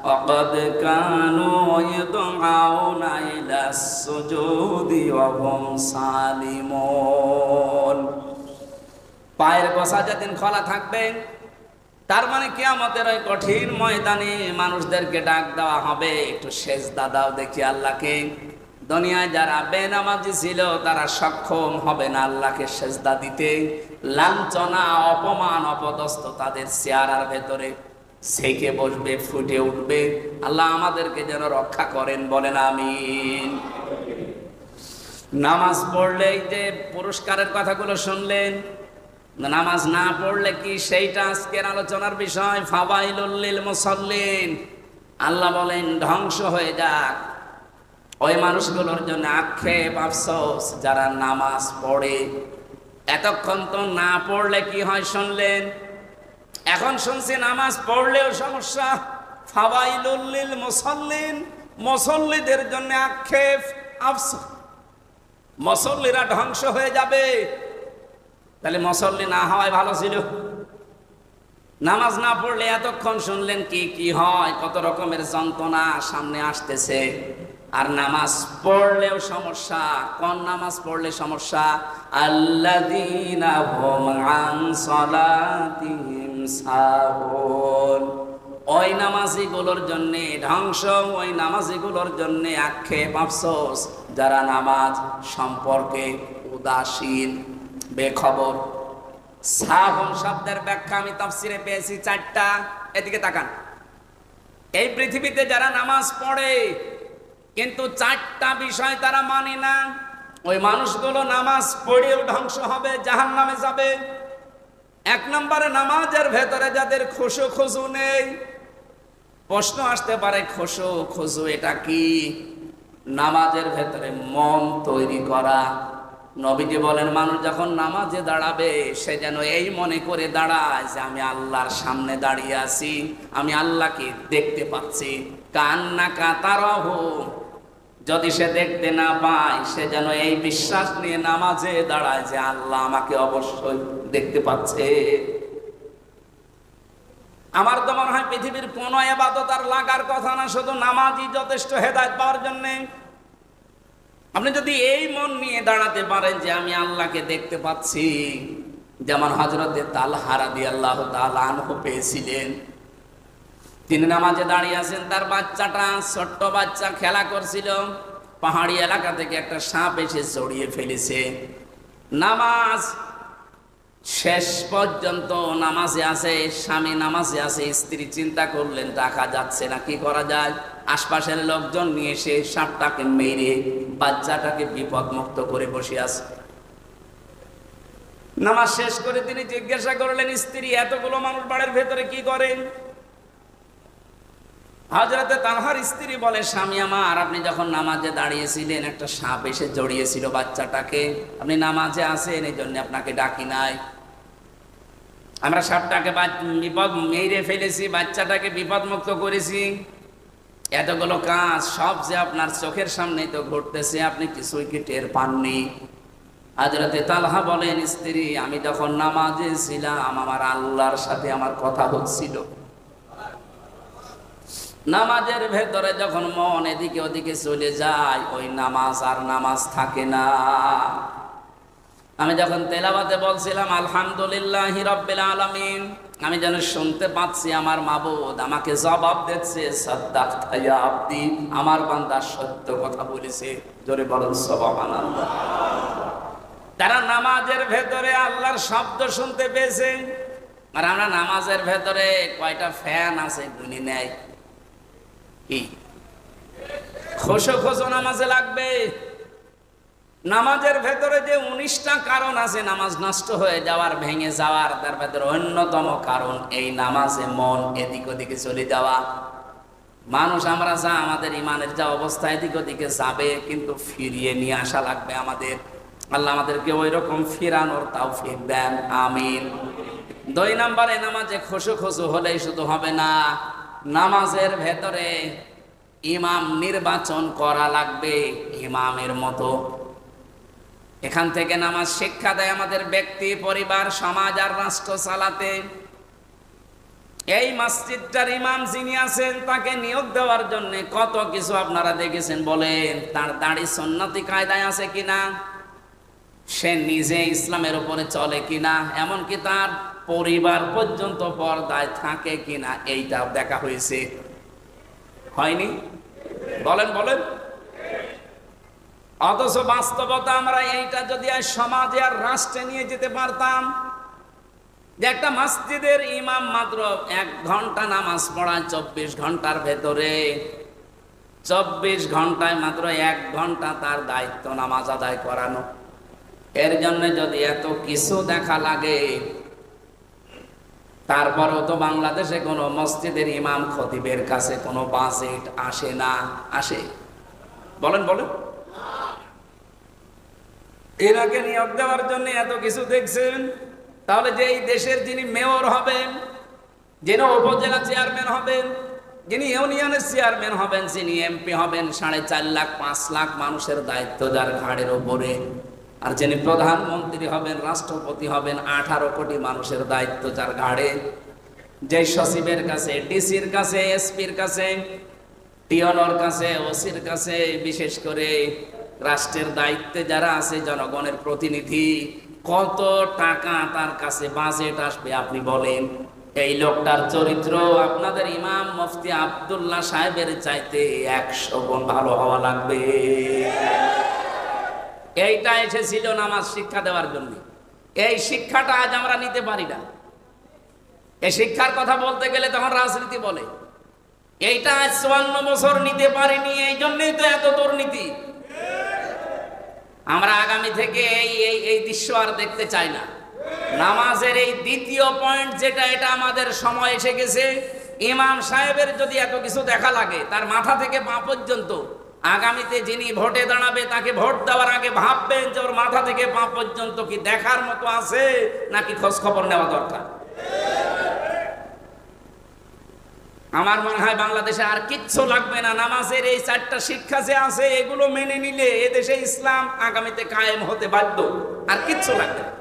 ওয়া ক্বাদ কানু ইউদআউনা ইলাস সুজুদি ওয়া হুম সালিমুন। পায়ের গোছা যেদিন খোলা থাকবে, তার মানে কিয়ামতের ওই কঠিন ময়দানে মানুষদেরকে ডাক দেওয়া হবে, একটু সেজদা দাও দেখি আল্লাহকে। দুনিয়ায় যারা বেনামাজি ছিল তারা সক্ষম হবে না আল্লাহকে সেজদা দিতে। লাঞ্ছনা, অপমান, অপদস্থ তাদের চেহারার ভেতরে সেকে বসবে, ফুটে উঠবে। আল্লাহ আমাদেরকে যেন রক্ষা করেন, বলেন আমিন। নামাজ পড়লে যে পুরস্কারের কথাগুলো শুনলেন, নামাজ না পড়লে কি সেইটা আজকের আলোচনার বিষয়। ফাওয়াইলুল লিল মুসাল্লিন, আল্লাহ বলেন ধ্বংস হয়ে যাক ওই মানুষগুলোর জন্য, আক্ষেপ আফসোস যারা নামাজ পড়ে। এতক্ষণ তো না পড়লে কি হয় শুনলেন, এখন শুনছি নামাজ পড়লেও সমস্যা। ফাওয়াইলুল লিল মুসাল্লিন, মুসল্লিদের জন্য আক্ষেপ আফসোস, মুসল্লিরা ধ্বংস হয়ে যাবে। তাহলে মুসল্লি না হওয়াই ভালো ছিল। নামাজ না পড়লে এতক্ষণ শুনলেন কি কি হয়, কত রকমের যন্ত্রণা সামনে আসতেছে। আর নামাজ পড়লেও সমস্যা। কোন নামাজ পড়লে সমস্যা? আল্লাযীনা হুম আন সালাতিহিম সাহুন, ওই নামাজিগুলোর জন্য ধ্বংস, ওই নামাজিগুলোর জন্য আক্ষেপ আফসোস যারা নামাজ সম্পর্কে উদাসীন, বেখবর। সাহুন শব্দের ব্যাখ্যা আমি তাফসিরে পেয়েছি 4টা। এদিকে তাকান। এই পৃথিবীতে যারা নামাজ পড়ে কিন্তু 4টা বিষয় তারা মানে না, ওই মানুষগুলো নামাজ পড়েও ধ্বংস হবে, জাহান্নামে যাবে। 1 নম্বরে নামাজের ভেতরে যাদের খুশু খুজু নেই। প্রশ্ন আসতে পারে, খুশু খুজু এটা কি? নামাজের ভেতরে মন তৈরি করা। নবীজি বলেন, মানুষ যখন নামাজে দাঁড়াবে সে যেন এই মনে করে দাঁড়ায় যে আমি আল্লাহর সামনে দাঁড়িয়ে আছি, আমি আল্লাহকে দেখতে পাচ্ছি। কান্নাকা তারাহু, যদি সে দেখতে না পায় সে যেন এই বিশ্বাস নিয়ে নামাজে দাঁড়ায় যে আল্লাহ আমাকে অবশ্যই দেখতে পাচ্ছে। আমার তো মনে হয় পৃথিবীর কোনো ইবাদত আর লাগার কথা না, শুধু নামাজই যথেষ্ট হেদায়েত পাওয়ার জন্যে। আপনি যদি এই মন নিয়ে দাঁড়াতে পারেন যে আমি আল্লাহকে দেখতে পাচ্ছি, যেমন হযরতে তালহা রাদিয়াল্লাহু তাআলা আনহু পেয়েছিলেন। তিনি নামাজে দাঁড়িয়ে আছেন, তার বাচ্চাটা ছোট্ট বাচ্চা খেলা করছিল, পাহাড়ি এলাকা থেকে একটা সাপ এসে জড়িয়ে ফেলেছে। নামাজ শেষ পর্যন্ত নামাজে আছে, স্বামী নামাজে আছে, স্ত্রী চিন্তা করলেন রাখা যাচ্ছে না, কি করা যায়। আশপাশের লোকজন নিয়ে এসে সাপটাকে মেরে বাচ্চাটাকে বিপদ মুক্ত করে বসে আছে। নামাজ শেষ করে তিনি জিজ্ঞাসা করলেন, স্ত্রী এতগুলো মানুষ বাড়ির ভেতরে কি করেন? হযরতে তালহার স্ত্রী বলে, স্বামী আমার, আপনি যখন নামাজে দাঁড়িয়েছিলেন একটা সাপ এসে জড়িয়েছিল বাচ্চাটাকে, আপনি নামাজে আছেন এই জন্য আপনাকে ডাকি নাই। আমরা সাপটাকে বিপদ মেরে ফেলেছি, বাচ্চাটাকে বিপদ মুক্ত করেছি। এতগুলো কাজ সব যে আপনার চোখের সামনেই তো ঘটতেছে, আপনি কিছুই কি টের পাননি? হযরতে তালহা বলেন, স্ত্রী আমি যখন নামাজে ছিলাম আমার আল্লাহর সাথে আমার কথা হচ্ছিল। নামাজের ভেতরে যখন মন এদিকে ওদিকে চলে যায়, ওই নামাজ আর নামাজ থাকে না। আমি যখন তেলাওয়াতে বলছিলাম আলহামদুলিল্লাহি রাব্বিল আলামিন, আমি যেন শুনতে পাচ্ছি আমার মাবুদ আমাকে জবাব দিচ্ছে, সাদ্দাকতা ইয়া আবদি, আমার বান্দা সত্য কথা বলেছে। জোরে বলুন সুবহানাল্লাহ। তারা নামাজের ভেতরে আল্লাহর শব্দ শুনতে পেয়েছে। আর আমরা নামাজের ভেতরে কয়টা ফ্যান আছে গুনি নেয় কি? খোসো খোসো নামাজে লাগবে। নামাজের ভেতরে যে 19টা কারণ আছে নামাজ নষ্ট হয়ে যাওয়ার, ভেঙে যাওয়ার, তার ভেতরে অন্যতম কারণ এই নামাজে মন এদিক ওদিকে চলে যাওয়া। মানুষ আমরা যা আমাদের ইমানের যা অবস্থা এদিক ওদিকে যাবে, কিন্তু ফিরিয়ে নিয়ে আসা লাগবে আমাদের। আল্লাহ আমাদেরকে ওই রকম ফিরানোর তৌফিক দেন, আমিন। 2 নম্বরে নামাজে খোসো খোসো হলেই শুধু হবে না, নামাজের ভেতরে ইমাম নির্বাচন করা লাগবে ইমামের মতো। এখান থেকে নামাজ শিক্ষা দেয় আমাদের ব্যক্তি, পরিবার, সমাজ আর রাষ্ট্র চালাতে। এই মসজিদটার ইমাম যিনি আছেন তাকে নিয়োগ দেওয়ার জন্য কত কিছু আপনারা দেখেছেন। বলেন তার দাড়ি সুন্নতি কায়দায় আছে কিনা, সে নিজে ইসলামের উপরে চলে কিনা, এমনকি তার পরিবার পর্যন্ত পর্দায় থাকে কিনা, এইটাও দেখা হয়েছে। হয়নি? বলেন বলেন। অথচ বাস্তবতা আমরা এইটা যদি আর সমাজে আর রাষ্ট্রে নিয়ে যেতে পারতাম, যে একটা মসজিদের ইমাম মাত্র 1 ঘন্টা নামাজ পড়ায় 24 ঘন্টার ভেতরে, 24 ঘন্টায় মাত্র 1 ঘন্টা তার দায়িত্ব নামাজ আদায় করানো। এর জন্য যদি এত কিছু দেখা লাগে, তারপরও তো বাংলাদেশে কোনো মসজিদের ইমাম খতিবের কাছে কোনো বাজেট আসে না। আসে? বলেন বলেন। এনাকে নিয়োগ দেওয়ার জন্য এত কিছু দেখছেন, তাহলে যে এই দেশের যিনি মেয়র হবেন, যিনি উপজেলা চেয়ারম্যান হবেন, যিনি ইউনিয়নের চেয়ারম্যান হবেন, যিনি এমপি হবেন, 4.5 লাখ 5 লাখ মানুষের দায়িত্ব যার ঘাড়ের ওপরে, আর যিনি প্রধানমন্ত্রী হবেন, রাষ্ট্রপতি হবেন, 18 কোটি মানুষের দায়িত্ব যার ঘাড়ে। যে সচিবের কাছে, ডিসির কাছে, এসপির কাছে, টিওনোর কাছে, ওসির কাছে, বিশেষ করে রাষ্ট্রের দায়িত্বে যারা আছে, জনগণের প্রতিনিধি, কত টাকা তার কাছে বাজেট আসবে আপনি বলেন? এই লোকটার চরিত্র আপনাদের ইমাম মুফতি আব্দুল্লাহ সাহেবের চাইতে 100 গুণ ভালো হওয়া লাগবে। এইটা এসেছিল নামাজ শিক্ষা দেওয়ার জন্য। এই শিক্ষাটা আজ আমরা নিতে পারি না। এই শিক্ষার কথা বলতে গেলে তখন রাজনীতি বলে। এইটা আজ 54 বছর নিতে পারিনি, এই জন্যই তো এত দুর্নীতি। আমরা আগামী থেকে এই দৃশ্য আর দেখতে চাই না। নামাজের এই দ্বিতীয় পয়েন্ট যেটা, এটা আমাদের সময় এসে গেছে। ইমাম সাহেবের যদি এত কিছু দেখা লাগে, তার মাথা থেকে পা পর্যন্ত, আগামীতে যিনি ভোটে দাঁড়াবে তাকে ভোট দেওয়ার আগে ভাববেন যে ওর মাথা থেকে পা পর্যন্ত কি দেখার মতো আছে, নাকি খোঁজ খবর নেওয়া দরকার। আমার মনে হয় বাংলাদেশে আর কিচ্ছু লাগবে না। নামাজের এই 4টা শিক্ষা যে আছে, এগুলো মেনে নিলে এদেশে ইসলাম আগামীতে কায়েম হতে বাধ্য। আর কিচ্ছু লাগবে না,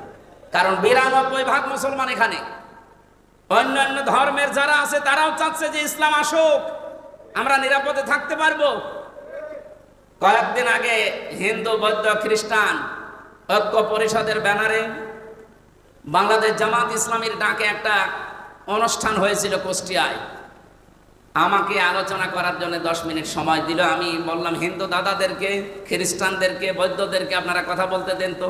কারণ 92% মুসলমান এখানে। অন্যান্য ধর্মের যারা আছে তারাও চাচ্ছে যে ইসলাম আসুক, আমরা নিরাপদে থাকতে পারবো। কয়েকদিন আগে হিন্দু, বৌদ্ধ, খ্রিস্টান ঐক্য পরিষদের ব্যানারে বাংলাদেশ জামাত ইসলামীর ডাকে একটা অনুষ্ঠান হয়েছিল কুষ্টিয়ায়। আমাকে আলোচনা করার জন্য 10 মিনিট সময় দিল। আমি বললাম, হিন্দু দাদাদেরকে, খ্রিস্টানদেরকে, বৌদ্ধদেরকে আপনারা কথা বলতে দেন তো।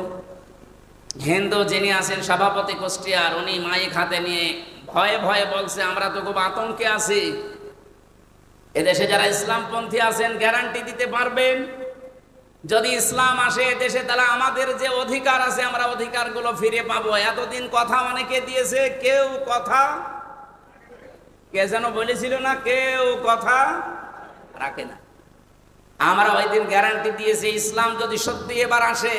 হিন্দু যিনি আছেন সভাপতি কুষ্টিয়ার, উনি মাইক হাতে নিয়ে ভয়ে ভয়ে বলছে, আমরা তো খুব আতঙ্কে আছি, এদেশে যারা ইসলামপন্থী আছেন গ্যারান্টি দিতে পারবেন যদি ইসলাম আসে দেশে তাহলে আমাদের যে অধিকার আছে আমরা অধিকারগুলো ফিরে পাবো? এতদিন কথা অনেকে দিয়েছে, কেউ কথা, কে যেন বলেছিল না, কেউ কথা রাখে না। আমরা ওই দিন গ্যারান্টি দিয়েছি, ইসলাম যদি সত্যি এবার আসে,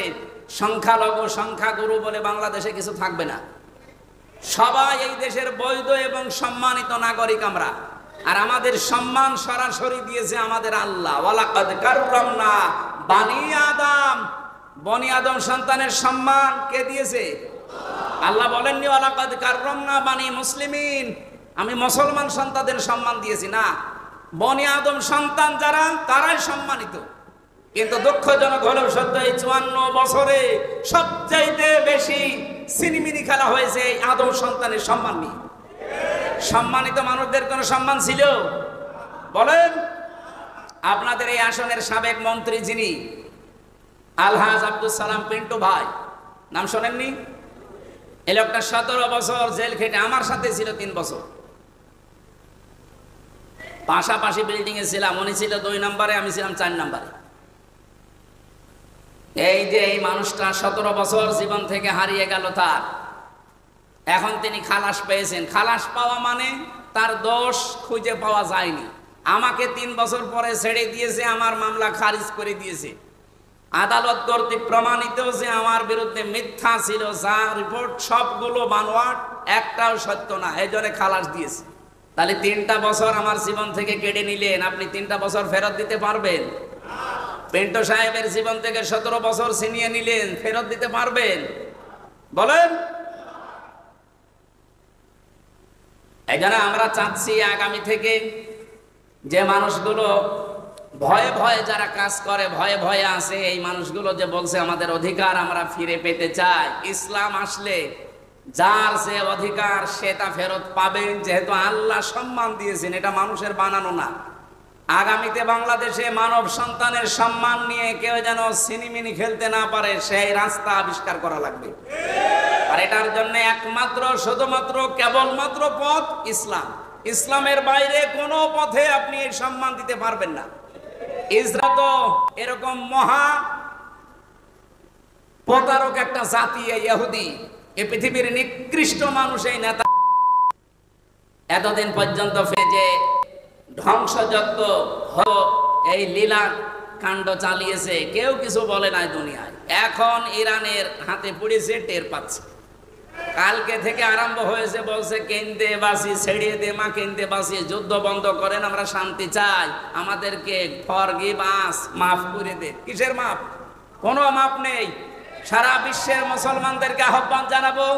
সংখ্যালঘু সংখ্যাগুরু বলে বাংলাদেশে কিছু থাকবে না। সবাই এই দেশের বৈধ এবং সম্মানিত নাগরিক আমরা। আর আমাদের সম্মান সরাসরি দিয়েছে আমাদের আল্লাহ। ওয়ালাকাদ কাররামনা বানি আদম, বনি আদম সন্তানের সম্মান কে দিয়েছে? আল্লাহ বলেননি ওয়ালাকাদ কাররামনা বানি মুসলিমিন, আমি মুসলমান সন্তানদের সম্মান দিয়েছি না, বনি আদম সন্তান যারা তারাই সম্মানিত। কিন্তু দুঃখজনক হলেও সত্য, এই 54 বছরে সবচাইতে বেশি সিনিমিনি খেলা হয়েছে এই আদম সন্তানের সম্মান নিয়ে। সম্মানিত মানুষদের কোনো সম্মান ছিল? বলেন। আপনাদের এই আসনের সাবেক মন্ত্রী যিনি, আলহাজ আব্দুল সালাম পিন্টু ভাই, নাম শোনেননি? এই লোকটা 17 বছর জেল খেটে আমার সাথে ছিল 3 বছর, পাশাপাশি বিল্ডিং এ ছিলাম। উনি ছিল 2 নম্বরে, আমি ছিলাম 4 নম্বরে। এই যে এই মানুষটা 17 বছর জীবন থেকে হারিয়ে গেল তার, এখন তিনি খালাস পেয়েছেন। খালাস পাওয়া মানে তার দোষ খুঁজে পাওয়া যায়নি। আমাকে 3 বছর পরে ছেড়ে দিয়েছে, আমার মামলা খারিজ করে দিয়েছে। আদালত কর্তৃক প্রমাণিত যে আমার বিরুদ্ধে মিথ্যা ছিল, যা রিপোর্ট সবগুলো বানোয়াট, একটাও সত্য না, এই জন্য খালাস দিয়েছে। তাহলে 3টা বছর আমার জীবন থেকে কেড়ে নিলেন, আপনি 3টা বছর ফেরত দিতে পারবেন? পিন্টু সাহেবের জীবন থেকে 17 বছর ছিনিয়ে নিলেন, ফেরত দিতে পারবেন? বলেন। এই জন্য আমরা চাচ্ছি আগামী থেকে যে মানুষগুলো ভয়ে ভয়ে যারা কাজ করে, ভয়ে ভয়ে আছে, এই মানুষগুলো যে বলছে আমাদের অধিকার আমরা ফিরে পেতে চাই, ইসলাম আসলে যার যে অধিকার সেটা ফেরত পাবেন, যেহেতু আল্লাহ সম্মান দিয়েছেন, এটা মানুষের বানানো না। আগামীতে বাংলাদেশে মানব সন্তানের সম্মান নিয়ে কেউ যেন সিনিমিনি খেলতে না পারে, সেই রাস্তা আবিষ্কার করা লাগবে। আর এটার জন্য একমাত্র শুধুমাত্র কেবলমাত্র পথ ইসলাম। ইসলামের বাইরে কোনো পথে আপনি এই সম্মান দিতে পারবেন না। ইসরায়েল তো এরকম মহা প্রতারক একটা জাতি, ইহুদি, এই পৃথিবীর নিকৃষ্ট মানুষ এই নেতা। এতদিন পর্যন্ত যে ধ্বংসযজ্ঞ এই লীলা কাণ্ড চালিয়েছে, কেউ কিছু বলে নাই দুনিয়ায়। এখন ইরানের হাতে পড়েছে, টের পাচ্ছে। কালকে থেকে আরম্ভ হয়েছে, বলছে কেন্দে বাসি ছেড়িয়ে দে মা, কেন্দে বাসি, যুদ্ধ বন্ধ করেন, আমরা শান্তি চাই, আমাদেরকে ফরগিভ আস, মাফ করে দে। কিসের মাফ? কোনো মাফ নেই। সারা বিশ্বের মুসলমানদেরকে আহ্বান জানাবো,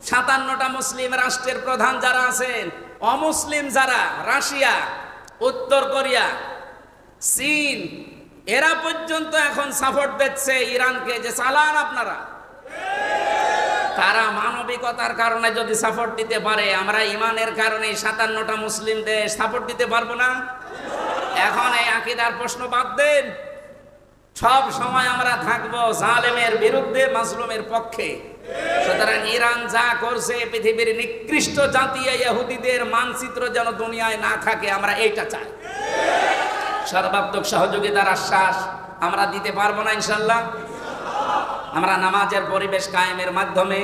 57টা মুসলিম রাষ্ট্রের প্রধান যারা আছেন, অমুসলিম যারা, রাশিয়া, উত্তর কোরিয়া, চীন, এরা পর্যন্ত এখন সাপোর্ট দিচ্ছে ইরানকে, যে চালান আপনারা। তারা মানবিকতার কারণে যদি সাপোর্ট দিতে পারে, আমরা ইমানের কারণে 57টা মুসলিম দেশ সাপোর্ট দিতে পারবো না? এখন এই আকীদার প্রশ্ন বাদ দেন, সব সময় আমরা থাকবো জালেমের বিরুদ্ধে, মাজলুমের পক্ষে। সুতরাং ইরান যা করছে, পৃথিবীর নিকৃষ্ট জাতি ইহুদিদের মানচিত্র যেন দুনিয়ায় না থাকে, আমরা এইটা চাই। সর্বাত্মক সহযোগিতার আশ্বাস আমরা দিতে পারবো না ইনশাল্লাহ। আমরা নামাজের পরিবেশ কায়েমের মাধ্যমে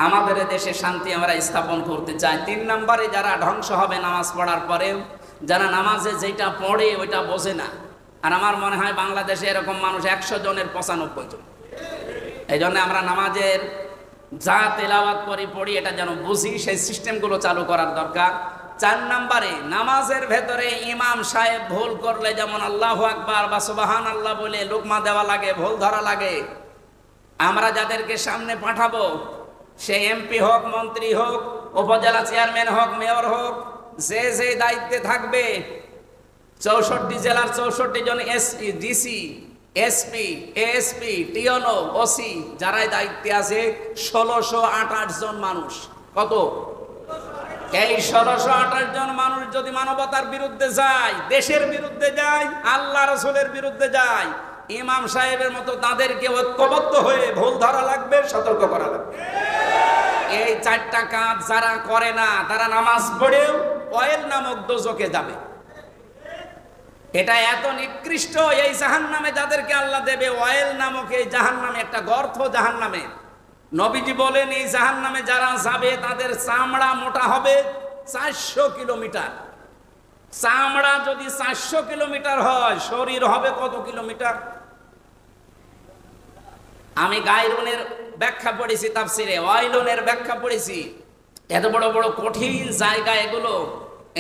আমাদের দেশে শান্তি আমরা স্থাপন করতে চাই। 3 নম্বরে যারা ধ্বংস হবে নামাজ পড়ার পরেও, যারা নামাজে যেটা পড়ে ওইটা বোঝে না। আর আমার মনে হয় বাংলাদেশে এরকম মানুষ 100 জনের 95 জন। এই জন্য আমরা নামাজের যা তেলাওয়াত করি পড়ি, এটা যেন বুঝি, সেই সিস্টেমগুলো চালু করার দরকার। 4 নম্বরে নামাজের ভেতরে ইমাম সাহেব ভুল করলে যেমন আল্লাহু আকবার বা সুবহানাল্লাহ বলে লুকমা দেওয়া লাগে, ভুল ধরা লাগে, আমরা যাদেরকে সামনে পাঠাবো, সে এমপি হোক, মন্ত্রী হোক, উপজেলা চেয়ারম্যান হোক, মেয়র হোক, যে যে দায়িত্বে থাকবে, 64 জেলার 64 জন ডিসি, এসপি, এএসপি, টিওনো, ওসি যারাই দায়িত্বে আছে 1628 জন মানুষ। কত? এই 1628 জন মানুষ যদি মানবতার বিরুদ্ধে যায়, দেশের বিরুদ্ধে যায়, আল্লাহ রাসূলের বিরুদ্ধে যায়, ইমাম সাহেবের মতো তাদেরকে ঐক্যবদ্ধ হয়ে ভুল ধরা লাগবে, সতর্ক করা লাগবে। এই 4টা কাজ যারা করে না তারা নামাজ পড়েও অয়েল নামক দোজখে যাবে। এটা এত নিকৃষ্ট, এই জাহান্নামে যাদেরকে আল্লাহ দেবে, অয়েল নামক এই জাহান্নামে, একটা গর্ত জাহান্নামে। নবীজি বলেন এই জাহান্নামে যারা যাবে তাদের চামড়া মোটা হবে 400 কিলোমিটার। চামড়া যদি 400 কিলোমিটার হয়, শরীর হবে কত কিলোমিটার? আমি গায়রুনের ব্যাখ্যা পড়েছি তাফসিরে, ওয়াইলুনের ব্যাখ্যা পড়েছি। এত বড় বড় কঠিন জায়গা এগুলো।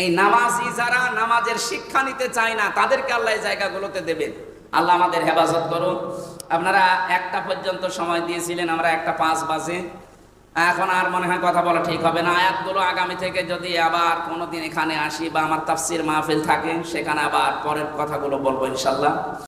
এই নামাজি যারা নামাজের শিক্ষা নিতে চায় না তাদেরকে আল্লাহ এই জায়গাগুলোতে দেবেন। আল্লাহ আমাদের হেফাজত করুন। আপনারা 1টা পর্যন্ত সময় দিয়েছিলেন, আমরা 1:05 বাজে। এখন আর মনে হয় কথা বলা ঠিক হবে না। আয়াতগুলো আগামী থেকে যদি আবার কোনোদিন এখানে আসি বা আমার তাফসির মাহফিল থাকে, সেখানে আবার পরের কথাগুলো বলবো ইনশাল্লাহ।